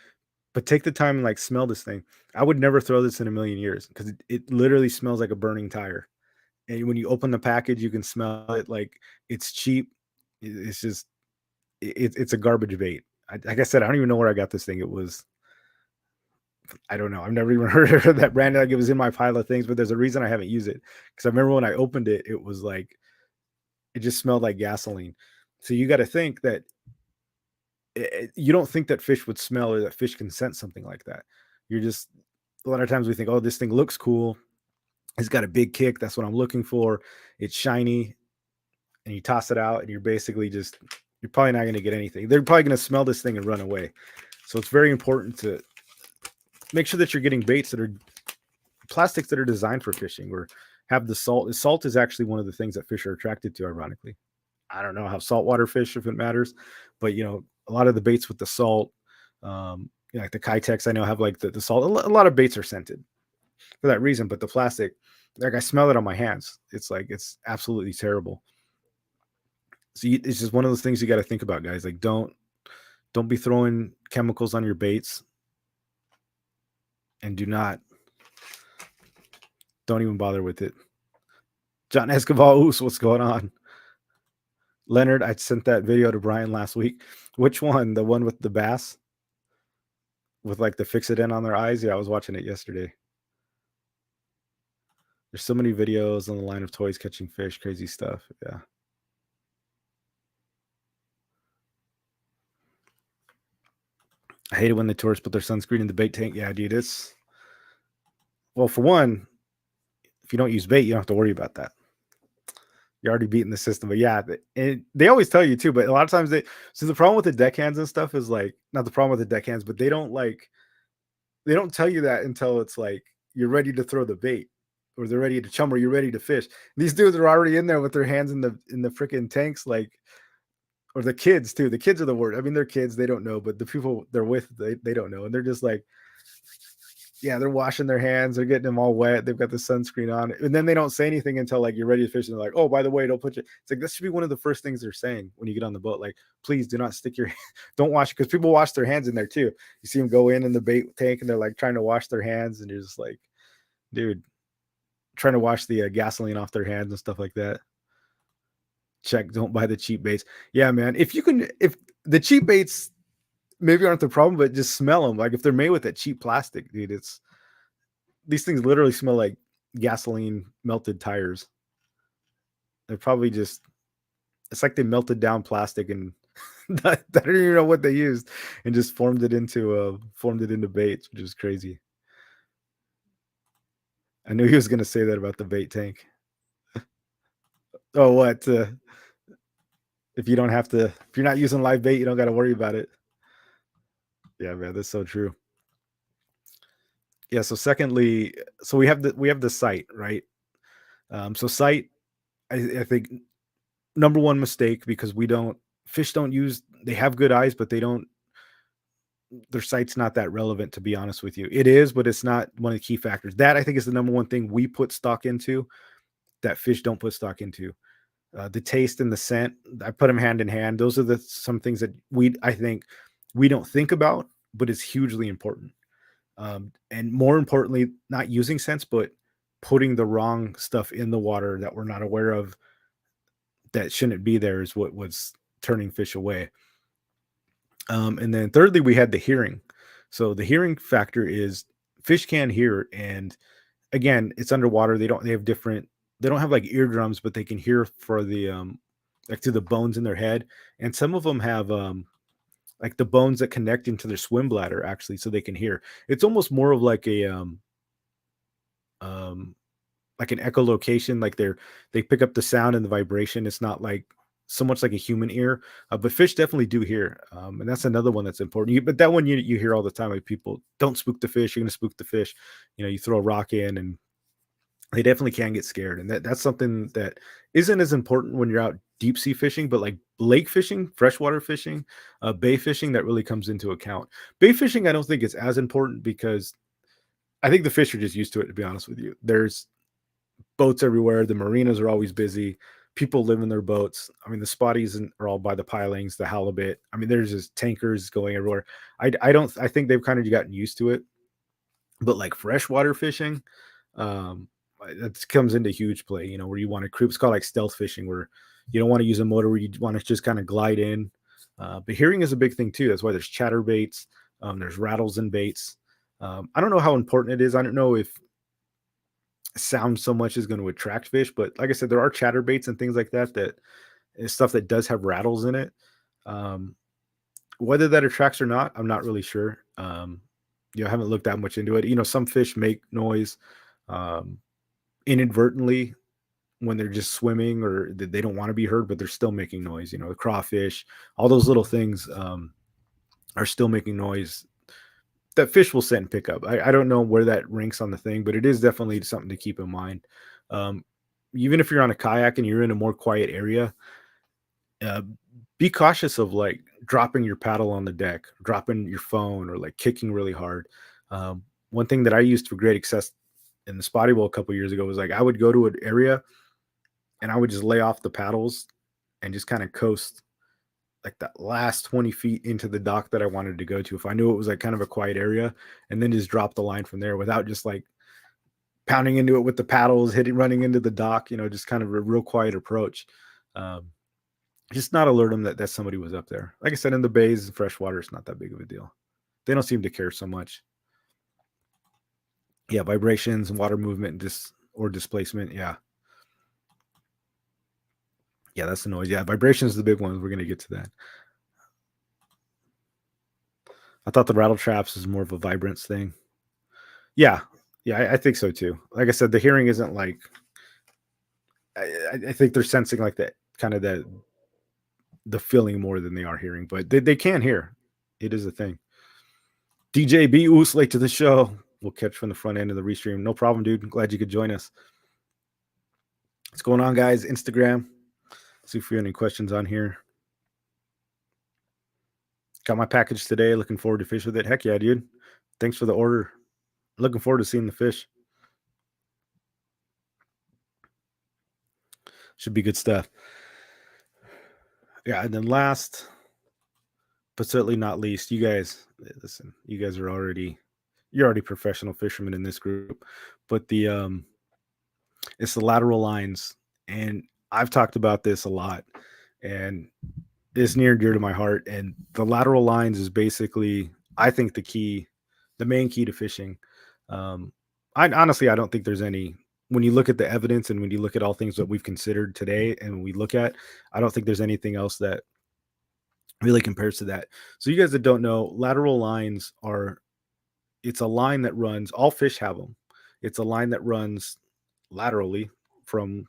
But take the time and like smell this thing. I would never throw this in a million years because it literally smells like a burning tire. And when you open the package, you can smell it. Like it's cheap. It's just it's a garbage bait. Like I said, I don't even know where I got this thing. I don't know. I've never even heard of that brand. Like it was in my pile of things, but there's a reason I haven't used it. Because I remember when I opened it, it was like, it just smelled like gasoline. So you got to think that you don't think that fish would smell, or that fish can sense something like that. You're just, a lot of times we think, oh, this thing looks cool. It's got a big kick. That's what I'm looking for. It's shiny. and you toss it out, and you're basically just, you're probably not going to get anything. They're probably going to smell this thing and run away. So it's very important to make sure that you're getting baits that are plastics that are designed for fishing, or have the salt. Salt is actually one of the things that fish are attracted to, ironically. I don't know how saltwater fish, if it matters, but a lot of the baits with the salt, like the Kitex, I know have like the salt. A lot of baits are scented for that reason, but the plastic, like I smell it on my hands. It's like, it's absolutely terrible. So it's just one of those things you got to think about, guys. Like, don't be throwing chemicals on your baits, and don't even bother with it. John Escobar, what's going on? Leonard, I sent that video to Brian last week. Which one? The one with the bass? With like the fix it in on their eyes? Yeah, I was watching it yesterday. There's so many videos on the line of toys catching fish, crazy stuff. Yeah. I hate it when the tourists put their sunscreen in the bait tank. Yeah, dude, well, for one, if you don't use bait, you don't have to worry about that. You're already beating the system. But yeah, they always tell you too, but a lot of times so the problem with the deckhands and stuff is like, not the problem with the deckhands, but they don't tell you that until it's like you're ready to throw the bait, or they're ready to chum, or you're ready to fish. These dudes are already in there with their hands in the freaking tanks, like, or the kids too. The kids are the word. I mean, they're kids, they don't know, but the people they're with, they don't know. And they're just like, yeah, they're washing their hands, they're getting them all wet, they've got the sunscreen on, and then they don't say anything until like you're ready to fish, and they're like, oh, by the way, don't put your, it's like, this should be one of the first things they're saying when you get on the boat. Like, please do not stick your don't wash, because people wash their hands in there too. You see them go in the bait tank, and they're like trying to wash their hands, and you're just like, dude, trying to wash the gasoline off their hands and stuff like that. Check, don't buy the cheap baits. Yeah, man, if the cheap baits maybe aren't the problem, but just smell them. Like, if they're made with that cheap plastic, dude, these things literally smell like gasoline melted tires. They're probably just, it's like they melted down plastic, and I don't even know what they used, and just formed it into baits, which is crazy. I knew he was going to say that about the bait tank. Oh, what? If you're not using live bait, you don't got to worry about it. Yeah, man, that's so true. Yeah. So secondly, so we have the sight, right? So sight, I think number one mistake, because fish don't use, they have good eyes, but their sight's not that relevant, to be honest with you. It is, but it's not one of the key factors. That, I think, is the number one thing we put stock into that fish don't put stock into. The taste and the scent, I put them hand in hand. Those are some things that I think we don't think about, but it's hugely important. And more importantly, not using scents, but putting the wrong stuff in the water that we're not aware of, that shouldn't be there, is what was turning fish away. And then thirdly, we had the hearing. So the hearing factor is, fish can hear, and again, it's underwater. They don't have like eardrums, but they can hear for like through the bones in their head. And some of them have like the bones that connect into their swim bladder, actually, so they can hear. It's almost more of like like an echolocation, like they pick up the sound and the vibration. It's not like so much like a human ear, but fish definitely do hear, and that's another one that's important. But that one you hear all the time, like, people don't spook the fish. You're gonna spook the fish. You throw a rock in, and they definitely can get scared. And that's something that isn't as important when you're out deep sea fishing, but like lake fishing, freshwater fishing, bay fishing, that really comes into account. Bay fishing, I don't think it's as important, because I think the fish are just used to it, to be honest with you. There's boats everywhere. The marinas are always busy. People live in their boats. I mean, the spotties are all by the pilings, the halibut. I mean, there's just tankers going everywhere. I think they've kind of gotten used to it. But like freshwater fishing, that comes into huge play, where you want to creep. It's called like stealth fishing, where you don't want to use a motor, where you want to just kind of glide in. But hearing is a big thing too. That's why there's chatter baits. There's rattles and baits. I don't know how important it is. I don't know if sound so much is going to attract fish, but like I said, there are chatter baits and things like that is stuff that does have rattles in it. Whether that attracts or not, I'm not really sure. I haven't looked that much into it. Some fish make noise inadvertently, when they're just swimming or they don't want to be heard, but they're still making noise. The crawfish, all those little things are still making noise that fish will sit and pick up. I don't know where that ranks on the thing, but it is definitely something to keep in mind. Um, Even if you're on a kayak and you're in a more quiet area, uh, be cautious of like dropping your paddle on the deck, dropping your phone, or like kicking really hard. One thing that I used for great success in the spotty bowl a couple years ago was like I would go to an area and I would just lay off the paddles and just kind of coast like that last 20 feet into the dock that I wanted to go to. If I knew it was like kind of a quiet area, and then just drop the line from there without just like pounding into it with the paddles, running into the dock, just kind of a real quiet approach. Um, just not alert them that somebody was up there. Like I said, in the bays and freshwater, it's not that big of a deal. They don't seem to care so much. Yeah, vibrations and water movement or displacement. Yeah. Yeah, that's the noise. Yeah, vibrations is the big one. We're going to get to that. I thought the rattle traps is more of a vibrance thing. Yeah. Yeah, I think so too. Like I said, the hearing isn't like I think they're sensing like that kind of the feeling more than they are hearing, but they can hear. It is a thing. DJ B Oos late to the show. We'll catch from the front end of the restream. No problem, dude. Glad you could join us. What's going on, guys? Instagram. See if we have any questions on here. Got my package today. Looking forward to fish with it. Heck yeah, dude. Thanks for the order. Looking forward to seeing the fish. Should be good stuff. Yeah, and then last, but certainly not least, you guys, listen, you guys are you're already professional fishermen in this group, but it's the lateral lines. And I've talked about this a lot, and it's near and dear to my heart. And the lateral lines is basically, I think, the main key to fishing. I honestly, I don't think there's any, when you look at the evidence and when you look at all things that we've considered today and we look at, I don't think there's anything else that really compares to that. So you guys that don't know, lateral lines it's a line that runs, all fish have them. It's a line that runs laterally from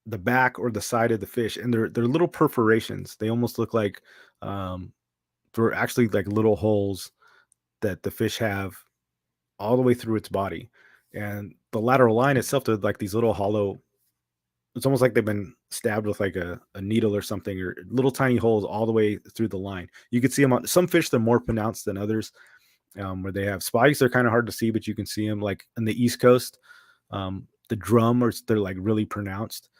the back or the side of the fish, and they're little perforations. They almost look like they're actually like little holes that the fish have all the way through its body. And the lateral line itself, they're like these little hollow, it's almost like they've been stabbed with like a needle or something, or little tiny holes all the way through the line. You can see them on some fish, they're more pronounced than others. Where they have spikes, they're kind of hard to see, but you can see them like on the East Coast. The drum, or they're like really pronounced,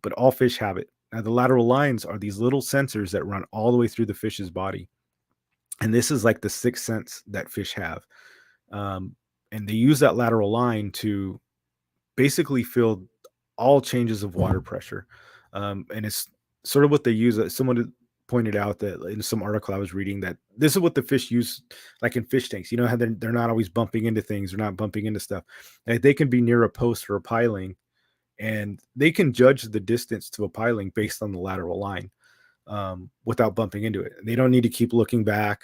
but all fish have it. Now, the lateral lines are these little sensors that run all the way through the fish's body. And this is like the sixth sense that fish have. Um, and they use that lateral line to basically feel all changes of water pressure. And it's sort of what they use. Someone pointed out that in some article I was reading that this is what the fish use, like in fish tanks. You know how they're not always bumping into things, they're not bumping into stuff. Like they can be near a post or a piling, and they can judge the distance to a piling based on the lateral line without bumping into it. They don't need to keep looking back.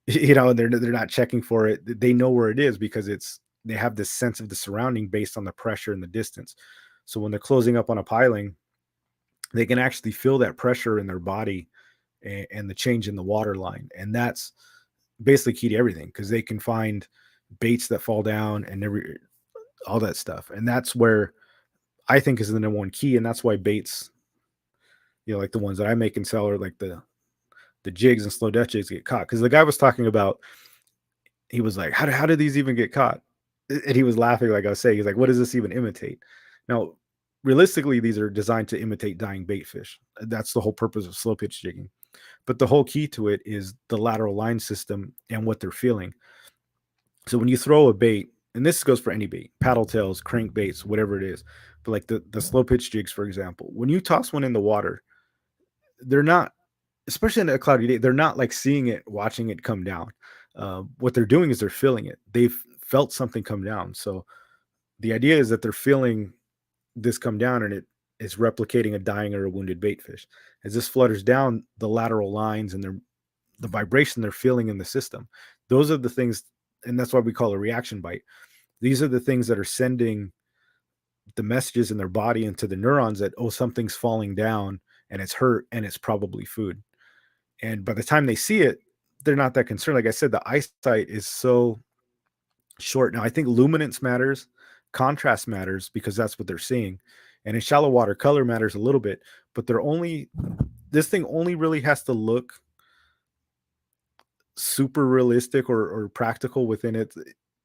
They're not checking for it. They know where it is because they have this sense of the surrounding based on the pressure and the distance. So when they're closing up on a piling, they can actually feel that pressure in their body and the change in the water line. And that's basically key to everything, because they can find baits that fall down and all that stuff. And that's where I think is the number one key. And that's why baits, like the ones that I make and sell, are like the jigs and slow death jigs get caught. Because the guy was talking about, he was like, how did these even get caught? And he was laughing, like I was saying, he's like, what does this even imitate? Now, realistically, these are designed to imitate dying bait fish. That's the whole purpose of slow pitch jigging. But the whole key to it is the lateral line system and what they're feeling. So when you throw a bait, and this goes for any bait, paddle tails, crank baits, whatever it is, but like the slow pitch jigs, for example, when you toss one in the water, they're not, especially in a cloudy day, they're not like seeing it, watching it come down. What they're doing is they're feeling it. They've felt something come down. So the idea is that they're feeling this come down, and it is replicating a dying or a wounded bait fish. As this flutters down, the lateral lines and the vibration they're feeling in the system, those are the things, and that's why we call a reaction bite. These are the things that are sending the messages in their body into the neurons that, oh, something's falling down and it's hurt and it's probably food. And by the time they see it, they're not that concerned. Like I said, the eyesight is so short. Now, I think luminance matters, contrast matters because that's what they're seeing. And in shallow water, color matters a little bit, but this thing only really has to look super realistic or practical within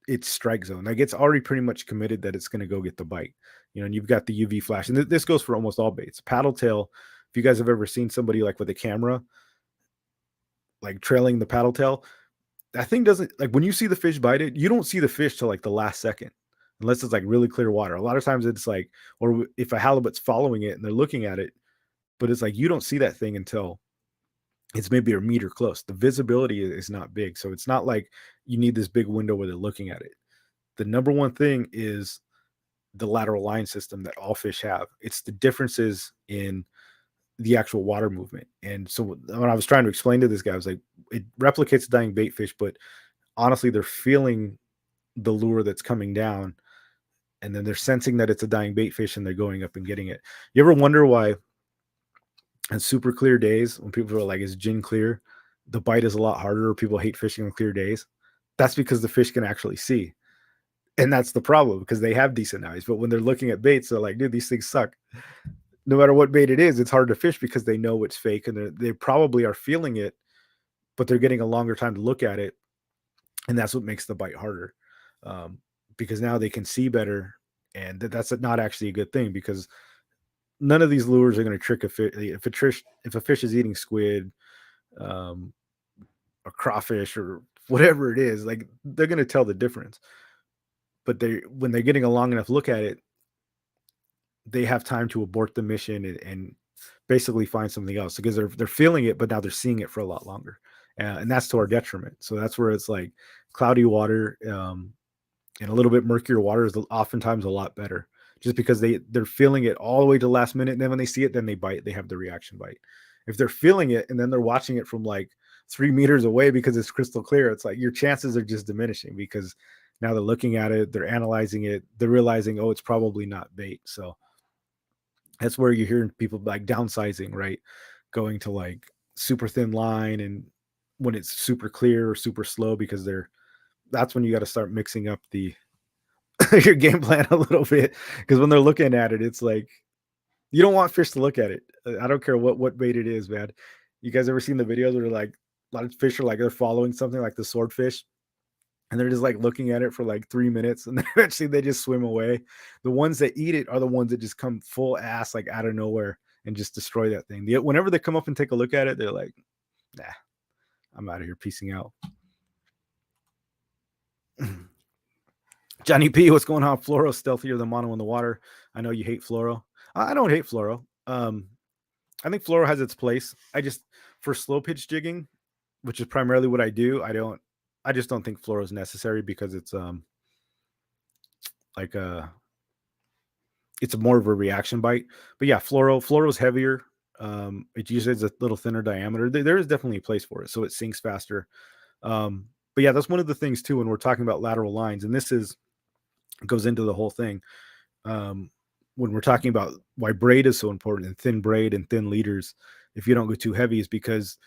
its strike zone. Like it's already pretty much committed that it's going to go get the bite. And you've got the UV flash, and this goes for almost all baits. Paddle tail. If you guys have ever seen somebody like with a camera, like trailing the paddle tail, that thing doesn't, like when you see the fish bite it, you don't see the fish till like the last second, unless it's like really clear water. A lot of times it's like, or if a halibut's following it and they're looking at it, but it's like you don't see that thing until it's maybe a meter close. The visibility is not big. So it's not like you need this big window where they're looking at it. The number one thing is the lateral line system that all fish have. It's the differences in the actual water movement. And so when I was trying to explain to this guy, I was like, it replicates dying bait fish, but honestly, they're feeling the lure that's coming down, and then they're sensing that it's a dying bait fish and they're going up and getting it. You ever wonder why on super clear days when people are like, is gin clear, the bite is a lot harder, or people hate fishing on clear days? That's because the fish can actually see. And that's the problem, because they have decent eyes. But when they're looking at baits, they're like, dude, these things suck. No matter what bait it is, it's hard to fish because they know it's fake, and they probably are feeling it, but they're getting a longer time to look at it. And that's what makes the bite harder, because now they can see better. And that's not actually a good thing, because none of these lures are going to trick a fish. If a fish is eating squid, um, or crawfish, or whatever it is, like they're going to tell the difference. But when they're getting a long enough look at it, they have time to abort the mission and basically find something else, because they're feeling it, but now they're seeing it for a lot longer, and that's to our detriment. So that's where it's like cloudy water, and a little bit murkier water is oftentimes a lot better, just because they're feeling it all the way to the last minute, and then when they see it, then they bite. They have the reaction bite. If they're feeling it and then they're watching it from like 3 meters away because it's crystal clear, it's like your chances are just diminishing, because now they're looking at it, they're analyzing it, they're realizing, oh, it's probably not bait. So that's where you're hearing people like downsizing, right? Going to like super thin line, and when it's super clear or super slow, because that's when you got to start mixing up the your game plan a little bit, because when they're looking at it, it's like you don't want fish to look at it. I don't care what bait it is, man. You guys ever seen the videos where like a lot of fish are like they're following something like the swordfish, and they're just like looking at it for like 3 minutes, and then eventually they just swim away. The ones that eat it are the ones that just come full ass like out of nowhere and just destroy that thing. Whenever they come up and take a look at it, they're like, nah, I'm out of here, piecing out. Johnny P, what's going on? Fluoro stealthier than mono in the water. I know you hate fluoro. I don't hate fluoro. I think fluoro has its place. For slow pitch jigging, which is primarily what I do, I just don't think fluoro is necessary, because it's like it's more of a reaction bite. But yeah, fluoro is heavier. It usually has a little thinner diameter. There is definitely a place for it, so it sinks faster. But yeah, that's one of the things too when we're talking about lateral lines, and goes into the whole thing. When we're talking about why braid is so important, and thin braid and thin leaders, if you don't go too heavy, is because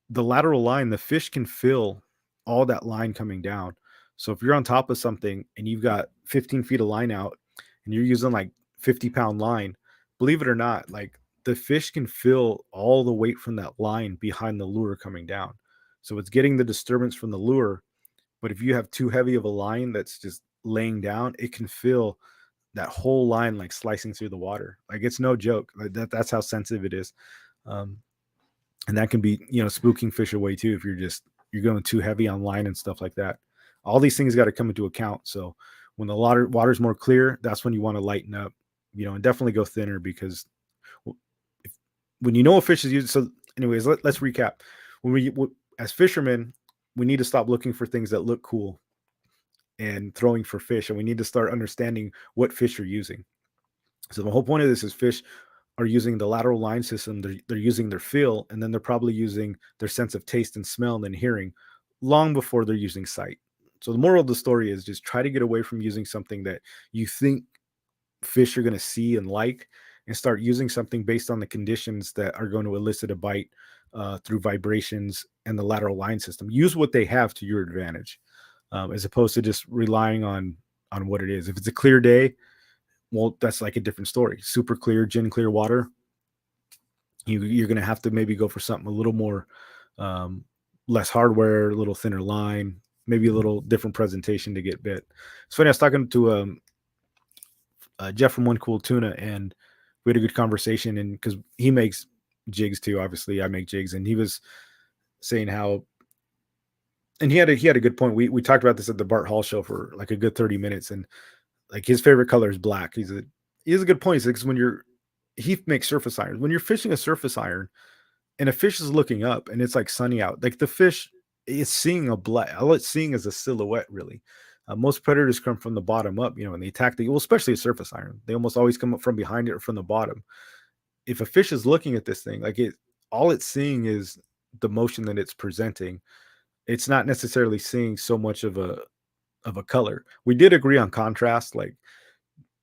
the lateral line, the fish can feel all that line coming down. So if you're on top of something and you've got 15 feet of line out and you're using like 50-pound line, believe it or not, like the fish can feel all the weight from that line behind the lure coming down. So it's getting the disturbance from the lure. But if you have too heavy of a line that's just laying down, it can feel that whole line like slicing through the water. Like it's no joke. Like that's how sensitive it is. And that can be, spooking fish away too, if you're going too heavy on line and stuff like that. All these things got to come into account. So when the water's more clear, that's when you want to lighten up, and definitely go thinner, because when a fish is used. So anyways, let's recap. As fishermen, we need to stop looking for things that look cool and throwing for fish, and we need to start understanding what fish are using. So the whole point of this is fish are using the lateral line system. They're using their feel, and then they're probably using their sense of taste and smell and then hearing long before they're using sight. So the moral of the story is just try to get away from using something that you think fish you're going to see and like, and start using something based on the conditions that are going to elicit a bite through vibrations and the lateral line system. Use what they have to your advantage, as opposed to just relying on what it is. If it's a clear day, well, that's like a different story. Super clear, gin clear water. You're going to have to maybe go for something a little more, um, less hardware, a little thinner line, maybe a little different presentation to get bit. It's funny. I was talking to Jeff from One Cool Tuna, and we had a good conversation. And because he makes jigs too, obviously I make jigs, and he was saying how, and he had a good point. We talked about this at the Bart Hall show for like a good 30 minutes, and like his favorite color is black. He has a good point. Because he makes surface irons. When you're fishing a surface iron and a fish is looking up and it's like sunny out, like the fish is seeing a black. All it's seeing is a silhouette. Really, most predators come from the bottom up. And they attack well, especially a surface iron. They almost always come up from behind it or from the bottom. If a fish is looking at this thing, all it's seeing is the motion that it's presenting. It's not necessarily seeing so much of a color. We did agree on contrast, like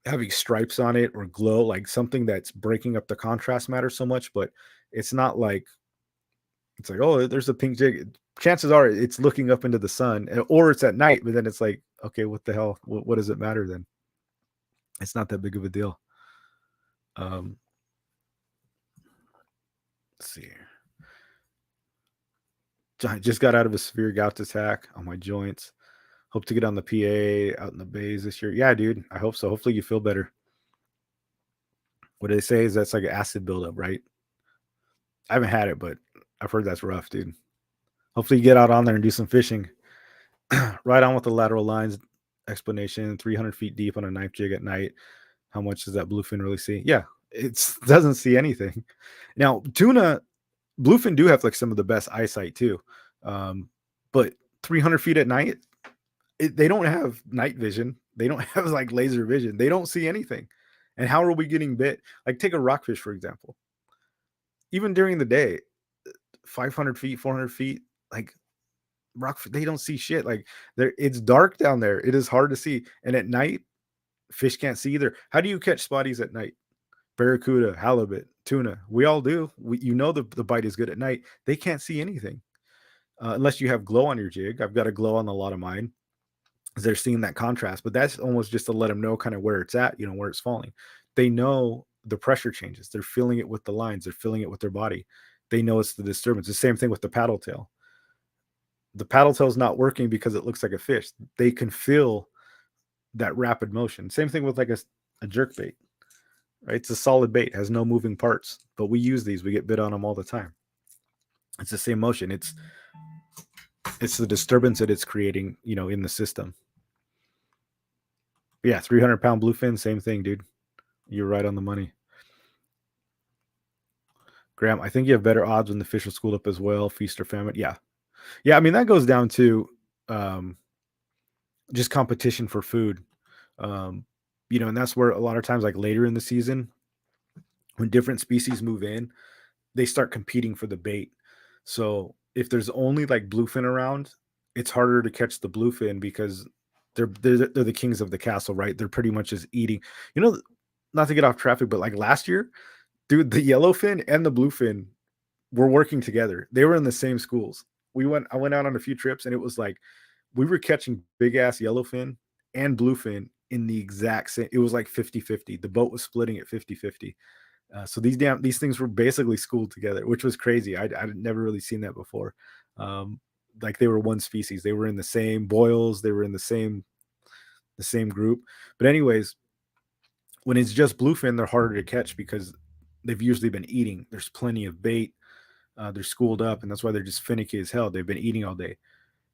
having stripes on it or glow, like something that's breaking up the contrast matter so much, but it's not like it's like, oh, there's a pink jig. Chances are it's looking up into the sun, or it's at night, but then it's like, okay, what the hell? What does it matter then? It's not that big of a deal. Let's see here. I just got out of a severe gout attack on my joints. Hope to get on the PA out in the bays this year. Yeah, dude. I hope so. Hopefully you feel better. What they say is that's like an acid buildup, right? I haven't had it, but I've heard that's rough, dude. Hopefully you get out on there and do some fishing. Right on with the lateral lines explanation. 300 feet deep on a knife jig at night. How much does that bluefin really see? Yeah, it doesn't see anything. Now, tuna, bluefin do have like some of the best eyesight too. But 300 feet at night, they don't have night vision. They don't have like laser vision. They don't see anything. And how are we getting bit? Like take a rockfish, for example. Even during the day, 500 feet, 400 feet, like they don't see shit. Like it's dark down there. It is hard to see. And at night, fish can't see either. How do you catch spotties at night? Barracuda, halibut, tuna. We all do. The bite is good at night. They can't see anything unless you have glow on your jig. I've got a glow on a lot of mine. They're seeing that contrast, but that's almost just to let them know kind of where it's at, where it's falling. They know the pressure changes. They're feeling it with the lines. They're feeling it with their body. They know it's the disturbance. The same thing with the paddle tail. The paddle tail is not working because it looks like a fish. They can feel that rapid motion. Same thing with like a jerk bait, right? It's a solid bait, has no moving parts, but we use these. We get bit on them all the time. It's the same motion. It's the disturbance that it's creating, in the system. Yeah, 300-pound bluefin, same thing, dude. You're right on the money. Graham, I think you have better odds when the fish are schooled up as well, feast or famine. Yeah. I mean, that goes down to just competition for food. And that's where a lot of times, like later in the season, when different species move in, they start competing for the bait. So if there's only like bluefin around, it's harder to catch the bluefin because they're the kings of the castle, right? They're pretty much just eating. Not to get off traffic, but like last year, dude, the yellowfin and the bluefin were working together. They were in the same schools. I went out on a few trips, and it was like we were catching big ass yellowfin and bluefin in the exact same. It was like 50-50. The boat was splitting at 50-50. So these things were basically schooled together, which was crazy. I'd never really seen that before. Like they were one species. They were in the same boils. They were in the same group. But anyways, when it's just bluefin, they're harder to catch because they've usually been eating. There's plenty of bait. They're schooled up, and that's why they're just finicky as hell. They've been eating all day.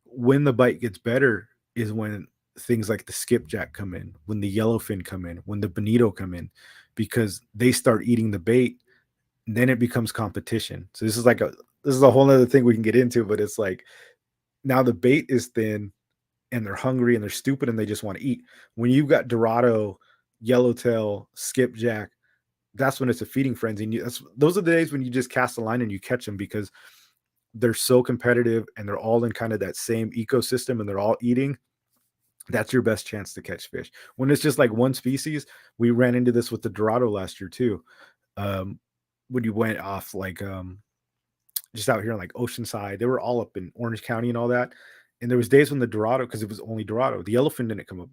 When the bite gets better is when things like the skipjack come in, when the yellowfin come in, when the bonito come in, because they start eating the bait. Then it becomes competition. So this is a whole other thing we can get into, but it's like now the bait is thin and they're hungry and they're stupid and they just want to eat. When you've got Dorado, yellowtail, skipjack, that's when it's a feeding frenzy. And those are the days when you just cast a line and you catch them because they're so competitive and they're all in kind of that same ecosystem and they're all eating. That's your best chance to catch fish. When it's just like one species, we ran into this with the Dorado last year too. Um, when you went off like just out here in like Oceanside, they were all up in Orange County and all that. And there was days when the Dorado, because it was only Dorado, the yellowfin didn't come up.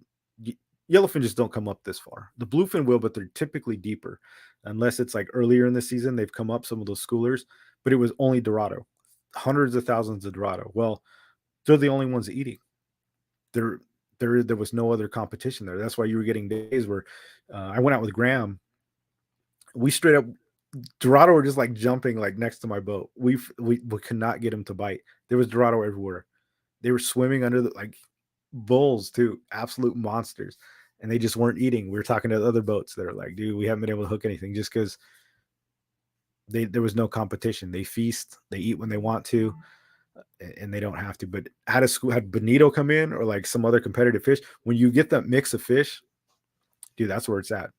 Yellowfin just don't come up this far. The bluefin will, but they're typically deeper, unless it's like earlier in the season they've come up some of those schoolers. But it was only Dorado, hundreds of thousands of Dorado. Well, they're the only ones eating. There, there was no other competition there. That's why you were getting days where I went out with Graham. We straight up Dorado were just like jumping like next to my boat. We could not get him to bite. There was Dorado everywhere. They were swimming under the like bulls too, absolute monsters, and they just weren't eating. We were talking to other boats that are like, dude, we haven't been able to hook anything just because there was no competition. They feast, they eat when they want to, and they don't have to. But had bonito come in or like some other competitive fish, when you get that mix of fish, dude, that's where it's at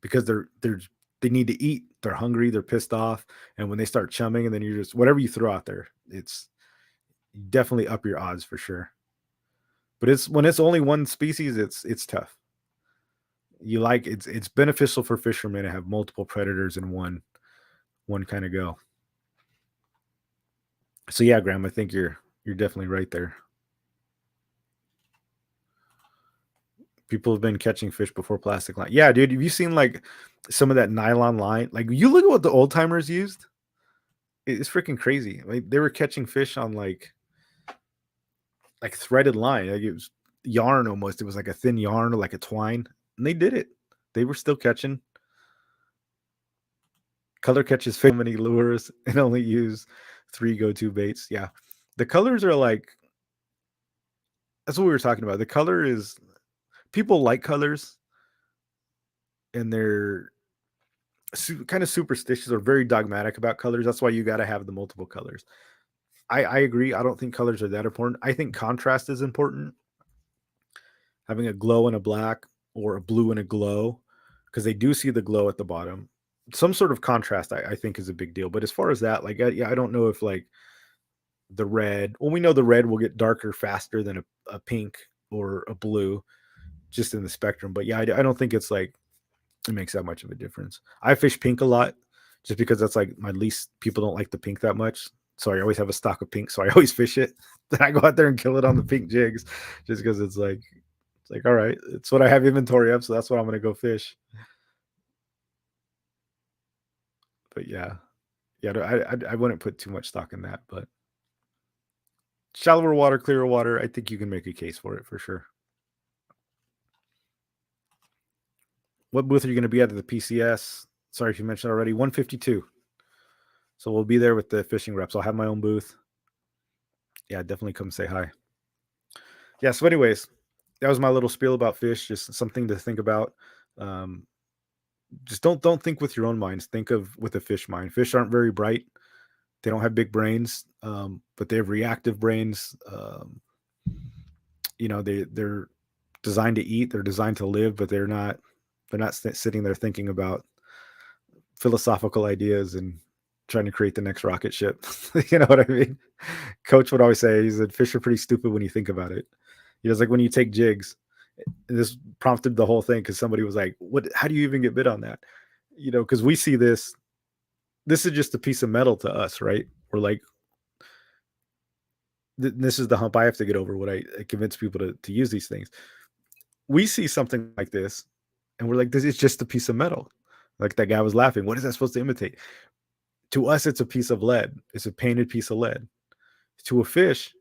because they need to eat. They're hungry. They're pissed off, and when they start chumming, and then you just whatever you throw out there, it's definitely up your odds for sure. But it's when it's only one species, it's tough. You like it's beneficial for fishermen to have multiple predators in one kind of go. So yeah, Graham, I think you're definitely right there. People have been catching fish before plastic line. Yeah, dude, have you seen like some of that nylon line? Like you look at what the old timers used. It's freaking crazy. Like they were catching fish on like threaded line. Like it was yarn almost. It was like a thin yarn or like a twine. And they did it. They were still catching. Color catches so many lures and only use 3 go-to baits. Yeah. The colors are like that's what we were talking about. The color is people like colors and they're kind of superstitious or very dogmatic about colors. That's why you got to have the multiple colors. I agree. I don't think colors are that important. I think contrast is important. Having a glow and a black or a blue and a glow, because they do see the glow at the bottom. Some sort of contrast, I think, is a big deal. But as far as that, like, yeah, I don't know if like the red. Well, we know the red will get darker faster than a pink or a blue, just in the spectrum. But yeah, I don't think it's like it makes that much of a difference. I fish pink a lot, just because that's like my least. People don't like the pink that much, so I always have a stock of pink. So I always fish it. Then I go out there and kill it on the pink jigs, just because it's like all right, it's what I have inventory of, so that's what I'm gonna go fish. But yeah, yeah, I wouldn't put too much stock in that. But shallower water, clearer water, I think you can make a case for it for sure. What booth are you going to be at the PCS? Sorry if you mentioned already. 152. So we'll be there with the fishing reps. I'll have my own booth. Yeah, definitely come say hi. Yeah. So, anyways, that was my little spiel about fish. Just something to think about. Um, just don't think with your own minds. Think of with a fish mind. Fish aren't very bright. They don't have big brains, but they have reactive brains. They're designed to eat. They're designed to live, but they're not sitting there thinking about philosophical ideas and trying to create the next rocket ship. You know what I mean? Coach would always say, he said, fish are pretty stupid when you think about it. He was like, when you take jigs, and this prompted the whole thing because somebody was like, what, how do you even get bit on that? Because we see this is just a piece of metal to us, right? We're like, this is the hump I have to get over when I convince people to use these things. We see something like this and we're like, this is just a piece of metal. Like that guy was laughing. What is that supposed to imitate? To us, it's a piece of lead. It's a painted piece of lead. To a fish,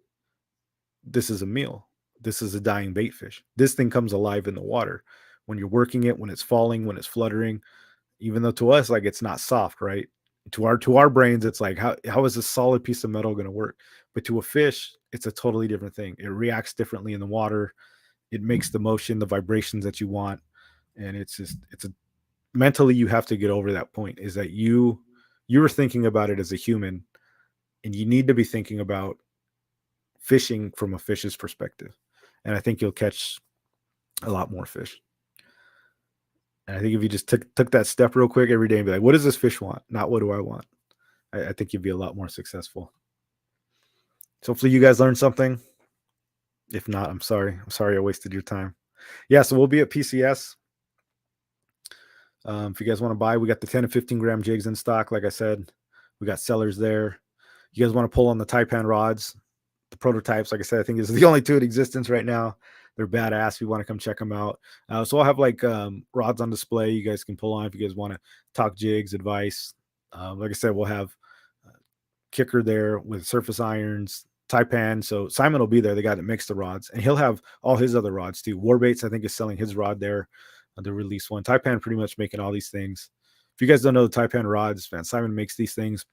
this is a meal. This is a dying bait fish. This thing comes alive in the water. When you're working it, when it's falling, when it's fluttering, even though to us, like it's not soft, right? To our brains, it's like, how is this solid piece of metal going to work? But to a fish, it's a totally different thing. It reacts differently in the water. It makes the motion, the vibrations that you want. And it's a mentally you have to get over that point, is that you're thinking about it as a human, and you need to be thinking about fishing from a fish's perspective. And I think you'll catch a lot more fish. And I think if you just took that step real quick every day and be like, what does this fish want? Not what do I want? I think you'd be a lot more successful. So hopefully you guys learned something. If not, I'm sorry. I'm sorry I wasted your time. Yeah, so we'll be at PCS. If you guys want to buy, we got the 10 and 15 gram jigs in stock. Like I said, we got sellers there. You guys want to pull on the Taipan rods, the prototypes, like I said, I think is the only two in existence right now. They're badass. We want to come check them out. So I'll have like rods on display. You guys can pull on if you guys want to talk jigs, advice. Like I said, we'll have kicker there with surface irons, Taipan. So Simon will be there, the guy that makes the rods, and he'll have all his other rods too. Warbaits, I think, is selling his rod there, the release one. Taipan pretty much making all these things. If you guys don't know the Taipan rods, man, Simon makes these things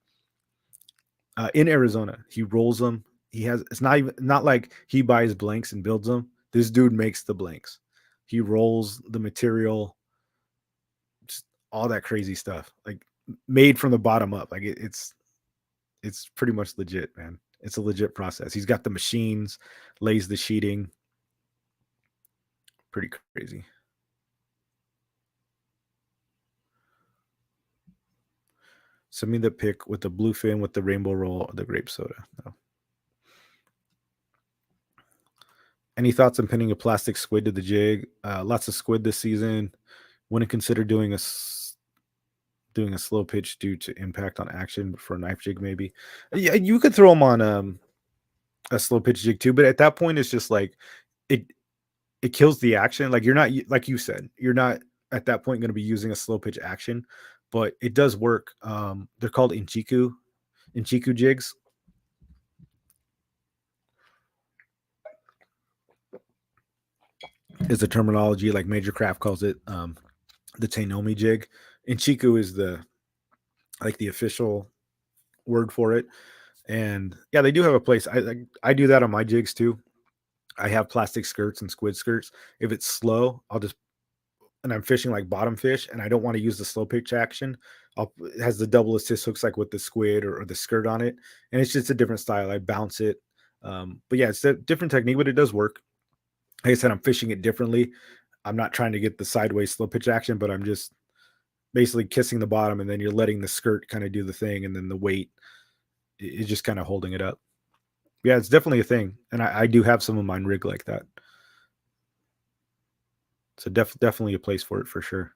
in Arizona. He rolls them. He has, it's not like he buys blanks and builds them. This dude makes the blanks. He rolls the material, just all that crazy stuff, like made from the bottom up. Like it's pretty much legit, man. It's a legit process. He's got the machines, lays the sheeting. Pretty crazy. Send me the pic with the bluefin with the rainbow roll or the grape soda. No. Any thoughts on pinning a plastic squid to the jig? Lots of squid this season. Wouldn't consider doing a slow pitch due to impact on action, but for a knife jig maybe. Yeah, you could throw them on a slow pitch jig too, but at that point it's just like it kills the action. Like you're not, like you said, you're not at that point going to be using a slow pitch action, but it does work. They're called inchiku jigs. Is the terminology, like Major Craft calls it, the Tainomi jig. Inchiku is the official word for it. And yeah, they do have a place. I do that on my jigs too. I have plastic skirts and squid skirts. If it's slow, and I'm fishing like bottom fish and I don't want to use the slow pitch action, it has the double assist hooks like with the squid or the skirt on it. And it's just a different style. I bounce it. But yeah, it's a different technique, but it does work. Like I said, I'm fishing it differently. I'm not trying to get the sideways slow pitch action, but I'm just basically kissing the bottom and then you're letting the skirt kind of do the thing. And then the weight is just kind of holding it up. Yeah, it's definitely a thing. And I do have some of mine rigged like that. So definitely a place for it for sure.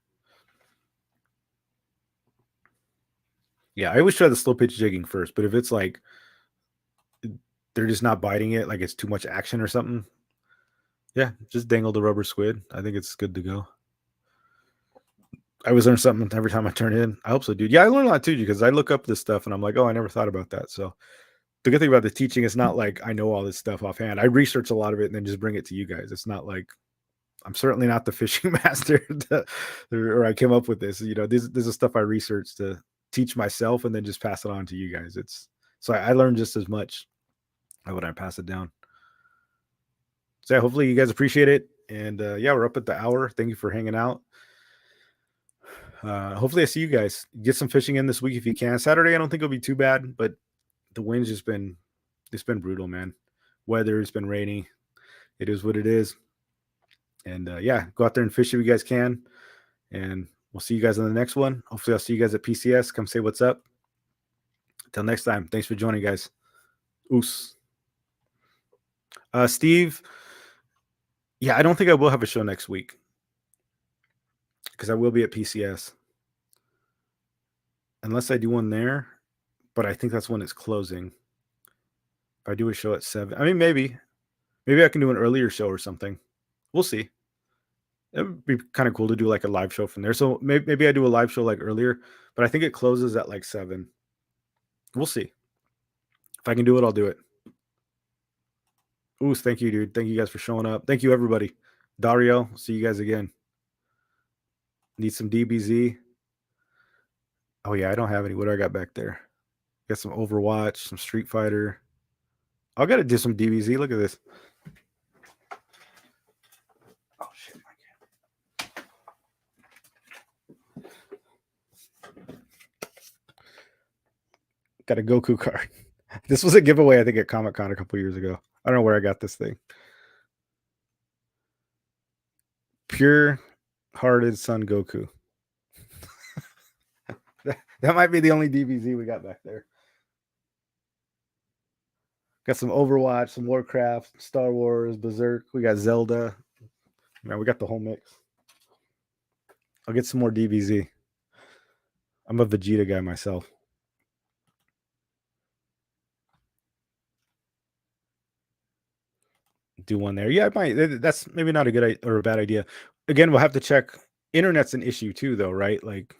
Yeah, I always try the slow pitch jigging first, but if it's like they're just not biting it, like it's too much action or something, yeah, just dangle the rubber squid. I think it's good to go. I always learn something every time I turn in. I hope so, dude. Yeah, I learn a lot too, because I look up this stuff and I'm like, oh, I never thought about that. So the good thing about the teaching is not like I know all this stuff offhand. I research a lot of it and then just bring it to you guys. It's not like I'm certainly not the fishing master or I came up with this. You know, this is stuff I researched to teach myself and then just pass it on to you guys. It's so I learned just as much when I pass it down. So yeah, hopefully you guys appreciate it. And yeah, we're up at the hour. Thank you for hanging out. Hopefully I see you guys. Get some fishing in this week if you can. Saturday, I don't think it'll be too bad, but the wind's just been brutal, man. Weather has been rainy. It is what it is. And yeah, go out there and fish if you guys can. And we'll see you guys on the next one. Hopefully I'll see you guys at PCS. Come say what's up. Until next time. Thanks for joining, guys. Oos. Steve, yeah, I don't think I will have a show next week because I will be at PCS. Unless I do one there, but I think that's when it's closing. If I do a show at 7, I mean, maybe I can do an earlier show or something. We'll see. It would be kind of cool to do like a live show from there. So maybe I do a live show like earlier, but I think it closes at like 7. We'll see. If I can do it, I'll do it. Oos, thank you, dude. Thank you guys for showing up. Thank you, everybody. Dario, see you guys again. Need some DBZ. Oh, yeah, I don't have any. What do I got back there? Got some Overwatch, some Street Fighter. I got to do some DBZ. Look at this. Oh, shit. Got a Goku card. This was a giveaway, I think, at Comic-Con a couple years ago. I don't know where I got this thing. Pure-hearted Son Goku. That might be the only DBZ we got back there. Got some Overwatch, some Warcraft, Star Wars, Berserk. We got Zelda. Man, we got the whole mix. I'll get some more DBZ. I'm a Vegeta guy myself. Do one there. Yeah, I might. That's maybe not a good or a bad idea. Again, we'll have to check. Internet's an issue too, though, right? Like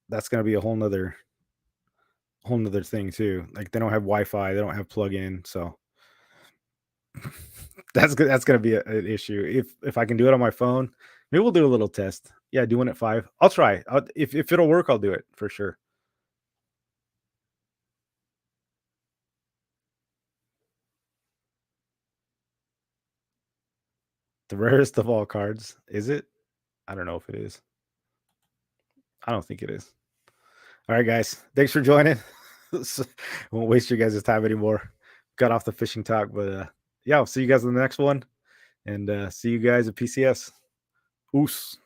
that's gonna be a whole nother thing too. Like they don't have Wi-Fi, they don't have plug-in, so that's gonna be an issue. If I can do it on my phone, maybe we'll do a little test. Yeah, do one at 5. I'll try. If it'll work, I'll do it for sure. The rarest of all cards, is it? I don't know if it is. I don't think it is. All right, guys. Thanks for joining. Won't waste your guys' time anymore. Got off the fishing talk, but yeah, I'll see you guys in the next one. And see you guys at PCS. Oos.